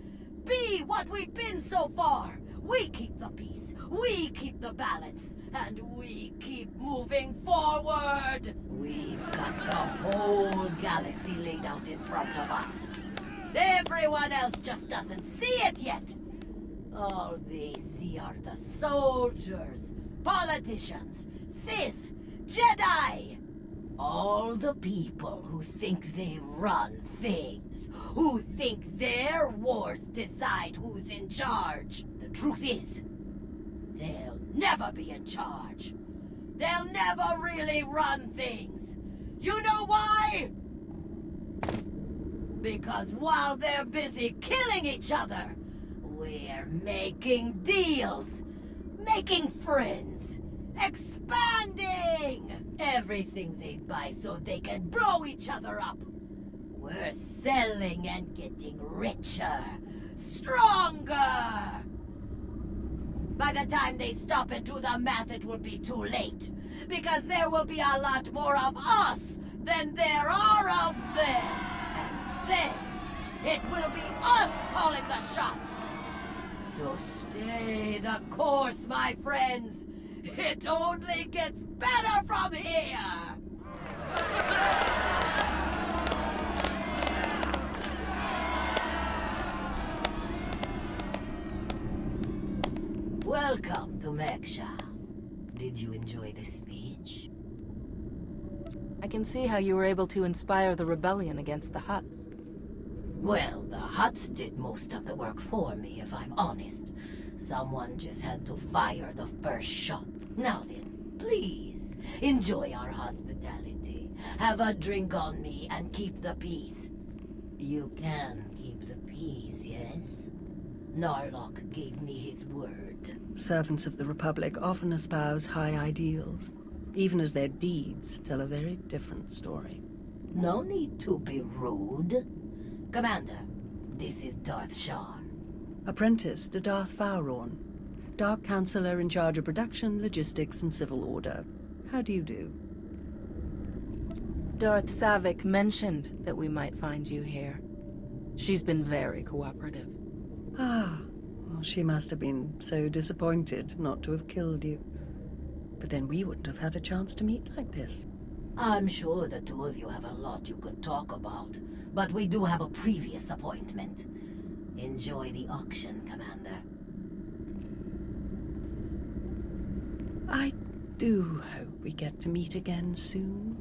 Be what we've been so far. We keep the peace, we keep the balance, and we keep moving forward! We've got the whole galaxy laid out in front of us. Everyone else just doesn't see it yet. All they see are the soldiers, politicians, Sith, Jedi! All the people who think they run things, who think their wars decide who's in charge. The truth is, they'll never be in charge. They'll never really run things. You know why? Because while they're busy killing each other, we're making deals, making friends, expanding! Everything they buy so they can blow each other up. We're selling and getting richer, stronger! By the time they stop and do the math, it will be too late. Because there will be a lot more of us than there are of them. And then, it will be us calling the shots. So stay the course, my friends. It only gets better from here! Welcome to Mek-sha. Did you enjoy the speech? I can see how you were able to inspire the rebellion against the Hutts. Well, the Hutts did most of the work for me, if I'm honest. Someone just had to fire the first shot. Now then, please, enjoy our hospitality. Have a drink on me and keep the peace. You can keep the peace, yes? Narlock gave me his word. Servants of the Republic often espouse high ideals, even as their deeds tell a very different story. No need to be rude. Commander, this is Darth Shar. Apprentice to Darth Vowrawn, Dark Counselor in charge of production, logistics, and civil order. How do you do? Darth Savik mentioned that we might find you here. She's been very cooperative. Ah, well, she must have been so disappointed not to have killed you. But then we wouldn't have had a chance to meet like this. I'm sure the two of you have a lot you could talk about, but we do have a previous appointment. Enjoy the auction, Commander. I do hope we get to meet again soon.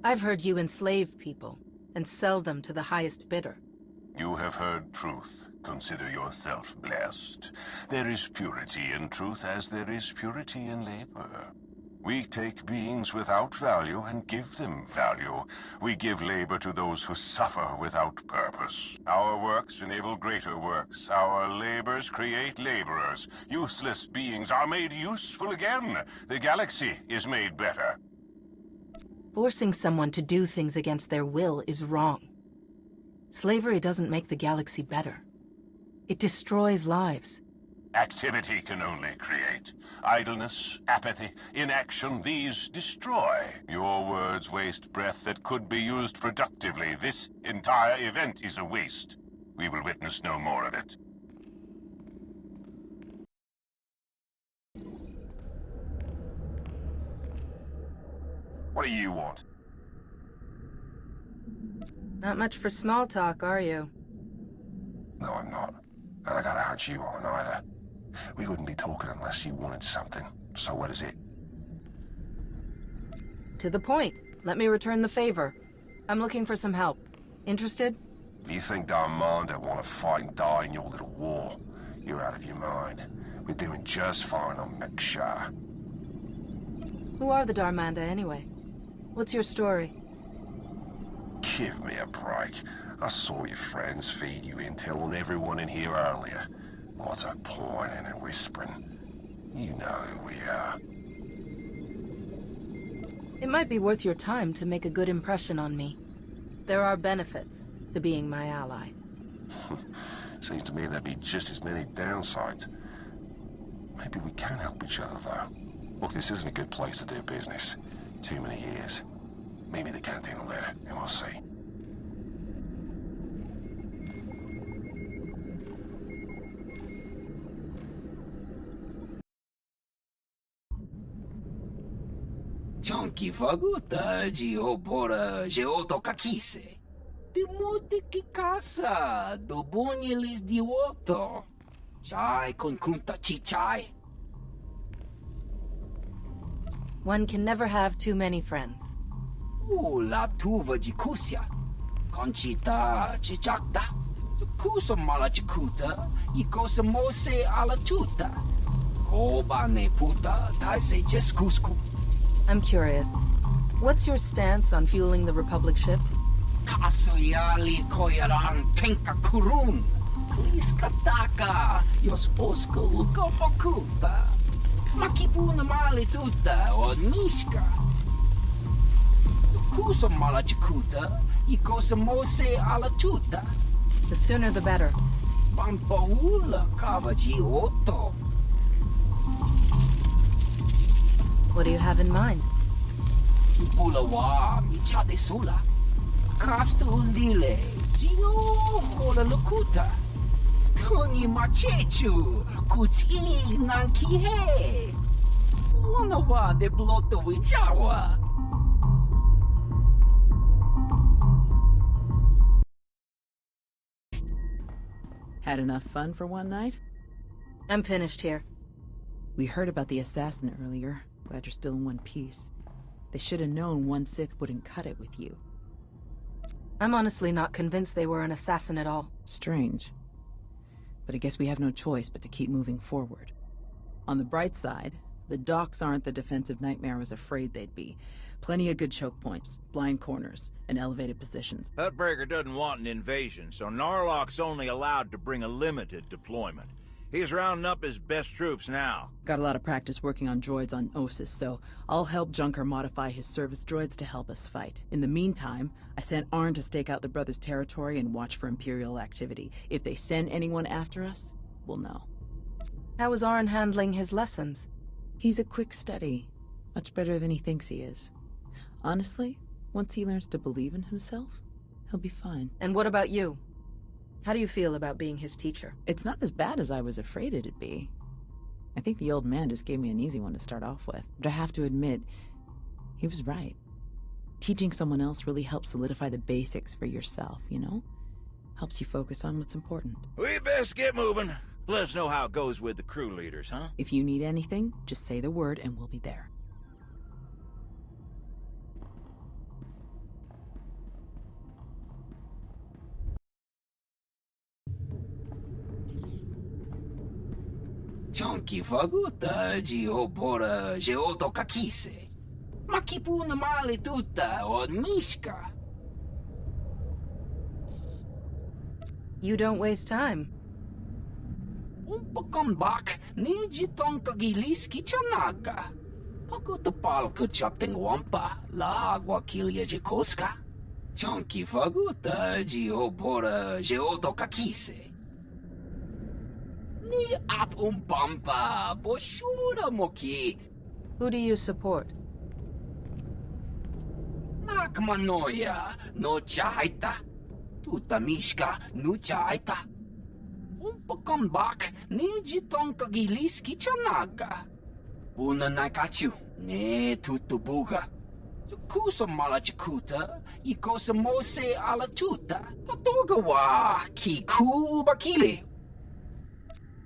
I've heard you enslave people and sell them to the highest bidder. You have heard truth. Consider yourself blessed. There is purity in truth as there is purity in labor. We take beings without value and give them value. We give labor to those who suffer without purpose. Our works enable greater works. Our labors create laborers. Useless beings are made useful again. The galaxy is made better. Forcing someone to do things against their will is wrong. Slavery doesn't make the galaxy better. It destroys lives. Activity can only create. Idleness, apathy, inaction, these destroy. Your words waste breath that could be used productively. This entire event is a waste. We will witness no more of it. What do you want? Not much for small talk, are you? No, I'm not. And I gotta hunch you aren't either. We wouldn't be talking unless you wanted something. So what is it? To the point. Let me return the favor. I'm looking for some help. Interested? You think Darmanda want to fight and die in your little war? You're out of your mind. We're doing just fine on Mek-sha. Who are the Darmanda, anyway? What's your story? Give me a break. I saw your friends feed you intel on everyone in here earlier. What's a pointing and whispering? You know who we are. It might be worth your time to make a good impression on me. There are benefits to being my ally. Seems to me there'd be just as many downsides. Maybe we can help each other, though. Look, this isn't a good place to do business. Too many years. Maybe the canteen will let it, and we'll see. Chonky faguta geopora geotokakise. Demote que caça do bonyelis de oto. Chai con kunta chichai. One can never have too many friends. La tuva de kusia. Conchita chichakta. Kusa mala chikuta. E cosa mose ala chuta. Koba ne puta taise jeskusku. I'm curious. What's your stance on fueling the Republic ships? Kasuyali koyaran kenka kurun. Kliskataka. Yos osko ukopokuta. Makipuna mali tuta o nishka. Kusa mala chikuta. E cosa mose ala chuta. The sooner the better. Pampaula kavaji oto. What do you have in mind? Pulawa michade sula. Kafstundile. Gio hola lukuta. Tuni machechu. Kuti nankihe. Wanawa de bloto wichawa. Had enough fun for one night? I'm finished here. We heard about the assassin earlier. Glad you're still in one piece. They should have known one Sith wouldn't cut it with you. I'm honestly not convinced they were an assassin at all. Strange. But I guess we have no choice but to keep moving forward. On the bright side, the docks aren't the defensive nightmare I was afraid they'd be. Plenty of good choke points, blind corners, and elevated positions. Hutbreaker doesn't want an invasion, so Narlock's only allowed to bring a limited deployment. He's rounding up his best troops now. Got a lot of practice working on droids on Ossus, so I'll help Junker modify his service droids to help us fight. In the meantime, I sent Arn to stake out the Brothers' territory and watch for Imperial activity. If they send anyone after us, we'll know. How is Arn handling his lessons? He's a quick study. Much better than he thinks he is. Honestly, once he learns to believe in himself, he'll be fine. And what about you? How do you feel about being his teacher? It's not as bad as I was afraid it'd be. I think the old man just gave me an easy one to start off with. But I have to admit, he was right. Teaching someone else really helps solidify the basics for yourself, you know? Helps you focus on what's important. We best get moving. Let us know how it goes with the crew leaders, huh? If you need anything, just say the word and we'll be there. Chonki faguta geopora geoto kakise. Makipuna male tuta od mishka. You don't waste time. Umpakombak niji tonka giliski chanaga. Pakuta palku chapting wampa la agua kilia jikoska. Chonki faguta geopora geoto kakise. Ni ap umpampa boshura moki. Who do you support? Nakmanoya no chaita. Tuta mishka no chaita. Umpakombak niji tonka giliski chanaga. Una naikachu ne tutubuga. Kusa malachikuta, ikosa mose ala tuta. Patoga wa kiku bakile.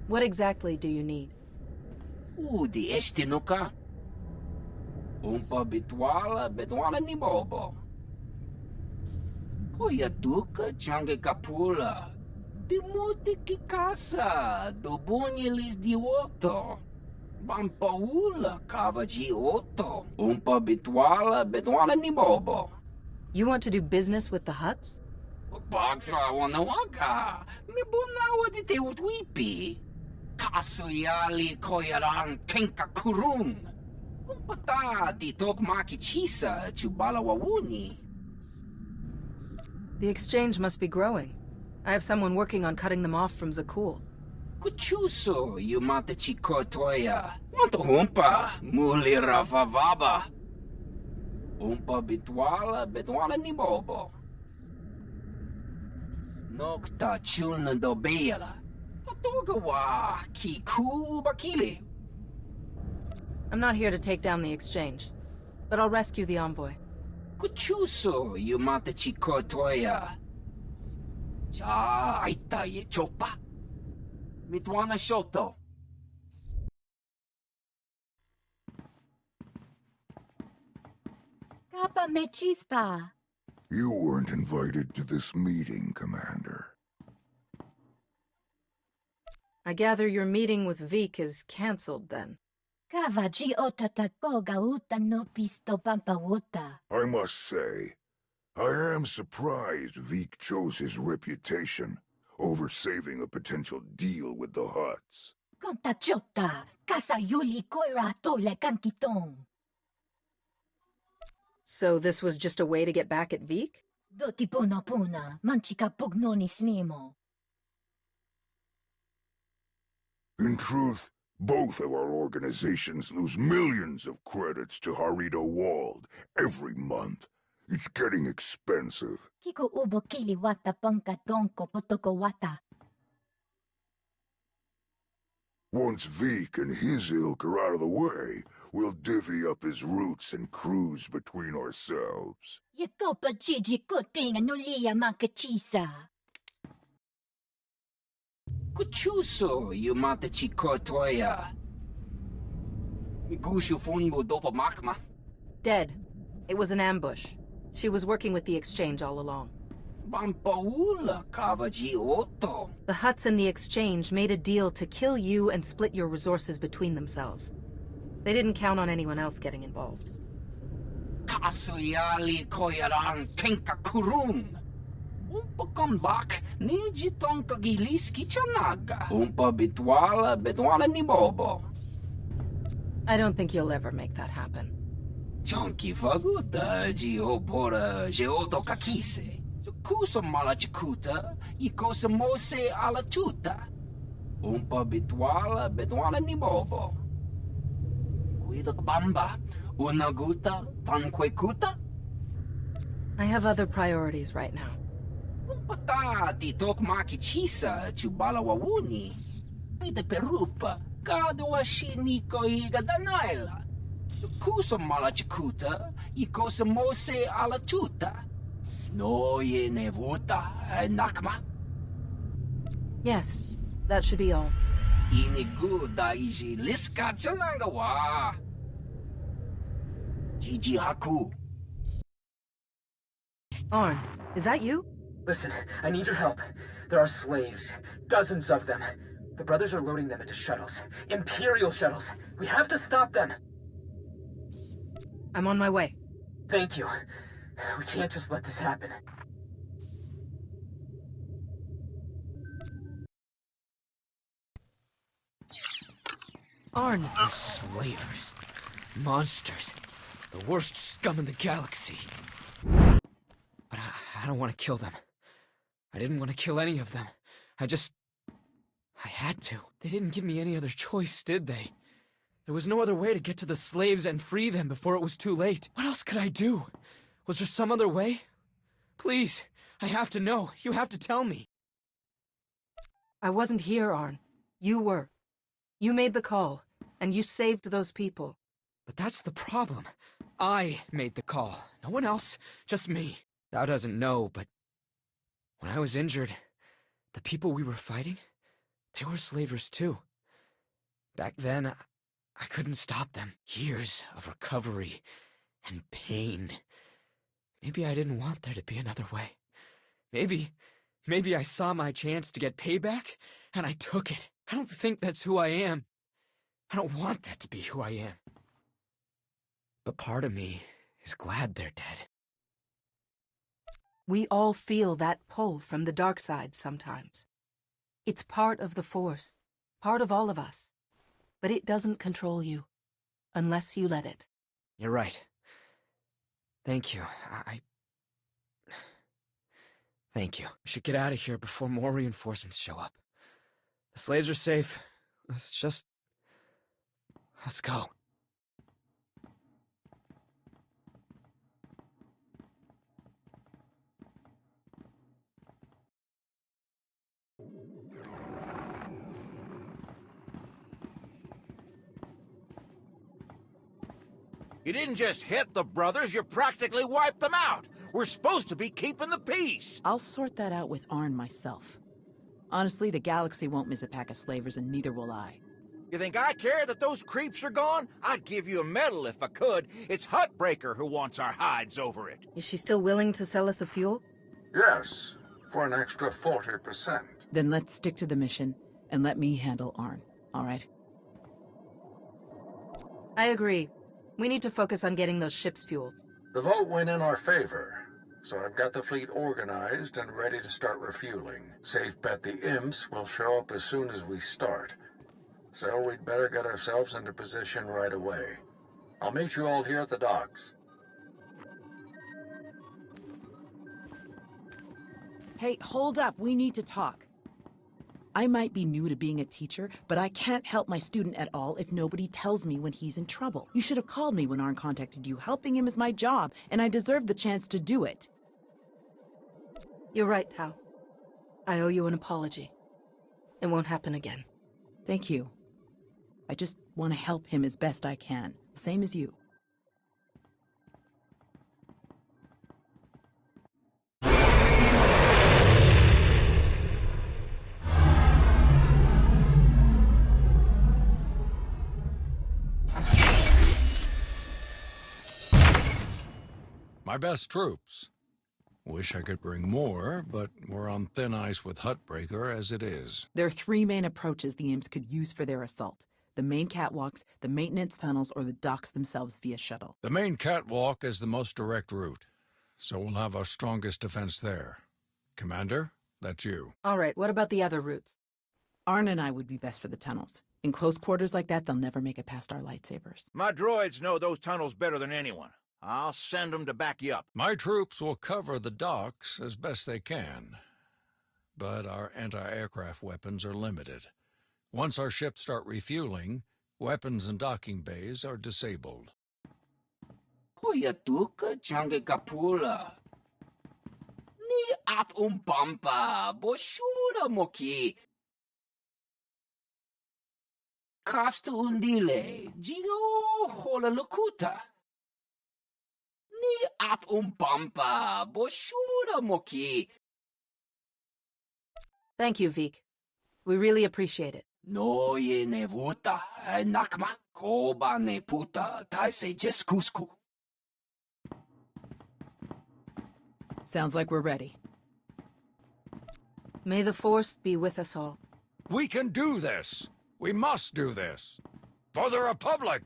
What exactly do you need? Udi estinuka. Umpa bitwala ni bobo. Poya duka change kapula. Demote kikasa, dobonyelis dioto. Bampaula kavaji oto. Umpa bitwala ni bobo. You want to do business with the Hutts? Bagtra wanawaka. Mibunawa di te utwipi. Kasuyali koyaran kenka kurun. Kumpata di tokmaki chisa chubala wawuni. The exchange must be growing. I have someone working on cutting them off from Zakul. Kuchuso yumata chikotoya. Wanto humpa muli ravavaba. Umpa bitwala ni bobo. Nokta chulna dobela. Patogawa kiku bakile. I'm not here to take down the exchange, but I'll rescue the envoy. Kuchuso yumata chikotoya. Cha aita ye chopa. Mitwana shoto. Kappa me chispa. You weren't invited to this meeting, Commander. I gather your meeting with Vik is cancelled then. Kavaji otatakoga uta no pisto pampawuta. I must say, I am surprised Vik chose his reputation over saving a potential deal with the Hutts. Contachota, casa yuli koira tole kankitong. So this was just a way to get back at Vik? Doti puna, manchika pugnoni snimo. In truth, both of our organizations lose millions of credits to Harrido Wald every month. It's getting expensive. Kiko ubo kili wata panka donko potoko wata. Once Vik and his ilk are out of the way, we'll divvy up his routes and cruise between ourselves. Yakopa chiji kuting anulia makachisa. Kuchuso yumata chikotoya. Migushu funbo dopa makma. Dead. It was an ambush. She was working with the exchange all along. Bampaula kavaji oto. The Hutts and the exchange made a deal to kill you and split your resources between themselves. They didn't count on anyone else getting involved. Kasuyali koyaran kenka kurun. Umpa kombak niji tonka giliski chanaga. Umpa bitwala ni bobo. I don't think you'll ever make that happen. Chonki faguta geopora geoto kakise. Kusa malachikuta, ikosa mose ala tuta. Umpa bitwala ni bobo. Kuidak bamba, unaguta, tanquekuta. I have other priorities right now. Umpata titok maki chisa chubala wawuni. Pide perupa, kadwa shiniko iga danaila. Kusa malachikuta, ikosa mose ala tuta. No ye nevuta, nakma. Yes, that should be all. Inigu daiji liska chananga wa. Jiji haku. Arn, is that you? Listen, I need your help. There are slaves. Dozens of them. The brothers are loading them into shuttles. Imperial shuttles. We have to stop them. I'm on my way. Thank you. We can't just let this happen. Arn. Slavers. Monsters. The worst scum in the galaxy. But I don't want to kill them. I didn't want to kill any of them. I had to. They didn't give me any other choice, did they? There was no other way to get to the slaves and free them before it was too late. What else could I do? Was there some other way? Please, I have to know. You have to tell me. I wasn't here, Arn. You were. You made the call, and you saved those people. But that's the problem. I made the call. No one else, just me. Thou doesn't know, but when I was injured, the people we were fighting, they were slavers too. Back then, I couldn't stop them. Years of recovery and pain. Maybe I didn't want there to be another way. Maybe I saw my chance to get payback, and I took it. I don't think that's who I am. I don't want that to be who I am. But part of me is glad they're dead. We all feel that pull from the dark side sometimes. It's part of the Force, part of all of us. But it doesn't control you, unless you let it. You're right. Thank you. Thank you. We should get out of here before more reinforcements show up. The slaves are safe. Let's go. You didn't just hit the brothers, you practically wiped them out. We're supposed to be keeping the peace. I'll sort that out with Arn myself. Honestly, the galaxy won't miss a pack of slavers, and neither will I. You think I care that those creeps are gone? I'd give you a medal if I could. It's Hutbreaker who wants our hides over it. Is she still willing to sell us the fuel? Yes, for an extra 40%. Then let's stick to the mission, and let me handle Arn, all right? I agree. We need to focus on getting those ships fueled. The vote went in our favor, so I've got the fleet organized and ready to start refueling. Safe bet the imps will show up as soon as we start. So we'd better get ourselves into position right away. I'll meet you all here at the docks. Hey, hold up. We need to talk. I might be new to being a teacher, but I can't help my student at all if nobody tells me when he's in trouble. You should have called me when Arn contacted you. Helping him is my job, and I deserve the chance to do it. You're right, Tao. I owe you an apology. It won't happen again. Thank you. I just want to help him as best I can, same as you. My best troops. Wish I could bring more, but we're on thin ice with Hutbreaker as it is. There are three main approaches the imps could use for their assault. The main catwalks, the maintenance tunnels, or the docks themselves via shuttle. The main catwalk is the most direct route, so we'll have our strongest defense there. Commander, that's you. All right, what about the other routes? Arn and I would be best for the tunnels. In close quarters like that, they'll never make it past our lightsabers. My droids know those tunnels better than anyone. I'll send them to back you up. My troops will cover the docks as best they can, but our anti-aircraft weapons are limited. Once our ships start refueling, weapons and docking bays are disabled. Hoyatuka change kapula. Ni at umpampa boshura moki. Kafstu undile, jigo hola lukuta. Ni at umpampa boshura moki. Thank you, Vik. We really appreciate it. No ye ne vuta, nakma, koba ne puta, taise jeskusku. Sounds like we're ready. May the Force be with us all. We can do this! We must do this! For the Republic!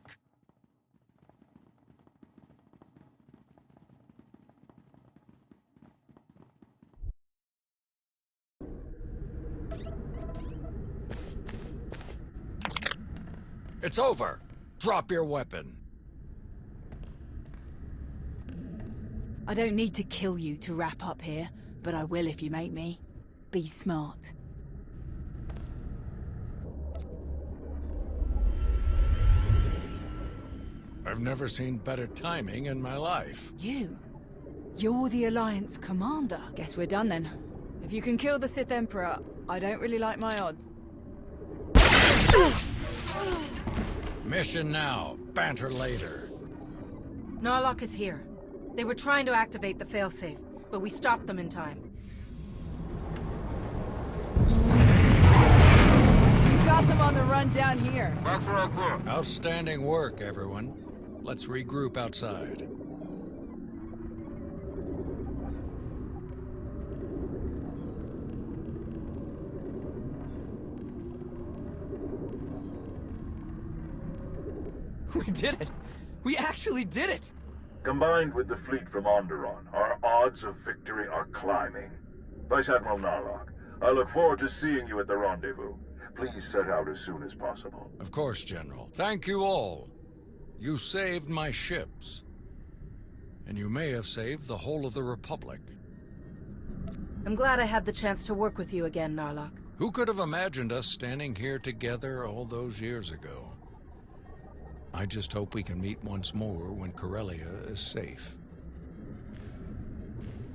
It's over! Drop your weapon. I don't need to kill you to wrap up here, but I will if you make me. Be smart. I've never seen better timing in my life. You're the Alliance commander. Guess we're done then. If you can kill the Sith Emperor, I don't really like my odds. Mission now, banter later. Narlock is here. They were trying to activate the failsafe, but we stopped them in time. You got them on the run down here. That's what I thought. Outstanding work, everyone. Let's regroup outside. We did it! We actually did it! Combined with the fleet from Onderon, our odds of victory are climbing. Vice Admiral Narlock, I look forward to seeing you at the rendezvous. Please set out as soon as possible. Of course, General. Thank you all. You saved my ships. And you may have saved the whole of the Republic. I'm glad I had the chance to work with you again, Narlock. Who could have imagined us standing here together all those years ago? I just hope we can meet once more when Corellia is safe.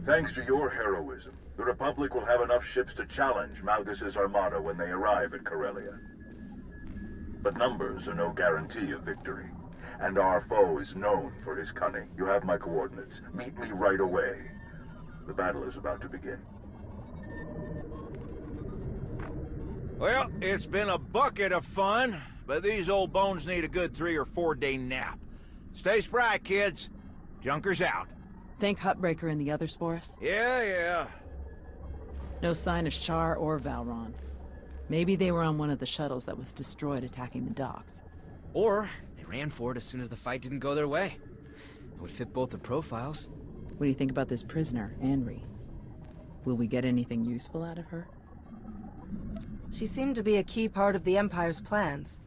Thanks to your heroism, the Republic will have enough ships to challenge Malgus' armada when they arrive at Corellia. But numbers are no guarantee of victory, and our foe is known for his cunning. You have my coordinates. Meet me right away. The battle is about to begin. Well, it's been a bucket of fun, but these old bones need a good 3 or 4 day nap. Stay spry, kids. Junker's out. Think Hutbreaker and the others for us? Yeah. No sign of Shar or Valron. Maybe they were on one of the shuttles that was destroyed attacking the docks. Or they ran for it as soon as the fight didn't go their way. It would fit both the profiles. What do you think about this prisoner, Anri? Will we get anything useful out of her? She seemed to be a key part of the Empire's plans.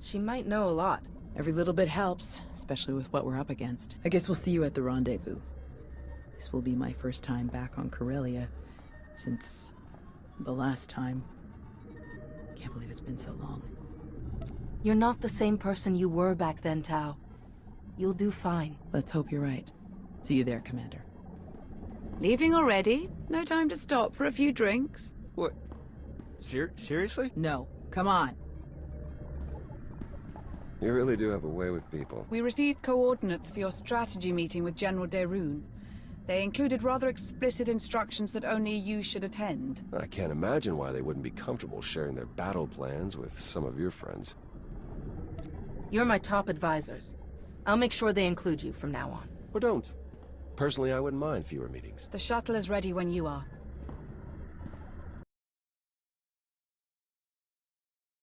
She might know a lot. Every little bit helps, especially with what we're up against. I guess we'll see you at the rendezvous. This will be my first time back on Corellia since the last time. Can't believe it's been so long. You're not the same person you were back then, Tau. You'll do fine. Let's hope you're right. See you there, Commander. Leaving already? No time to stop for a few drinks? What? Seriously? No. Come on. You really do have a way with people. We received coordinates for your strategy meeting with General Derun. They included rather explicit instructions that only you should attend. I can't imagine why they wouldn't be comfortable sharing their battle plans with some of your friends. You're my top advisors. I'll make sure they include you from now on. Or don't. Personally, I wouldn't mind fewer meetings. The shuttle is ready when you are.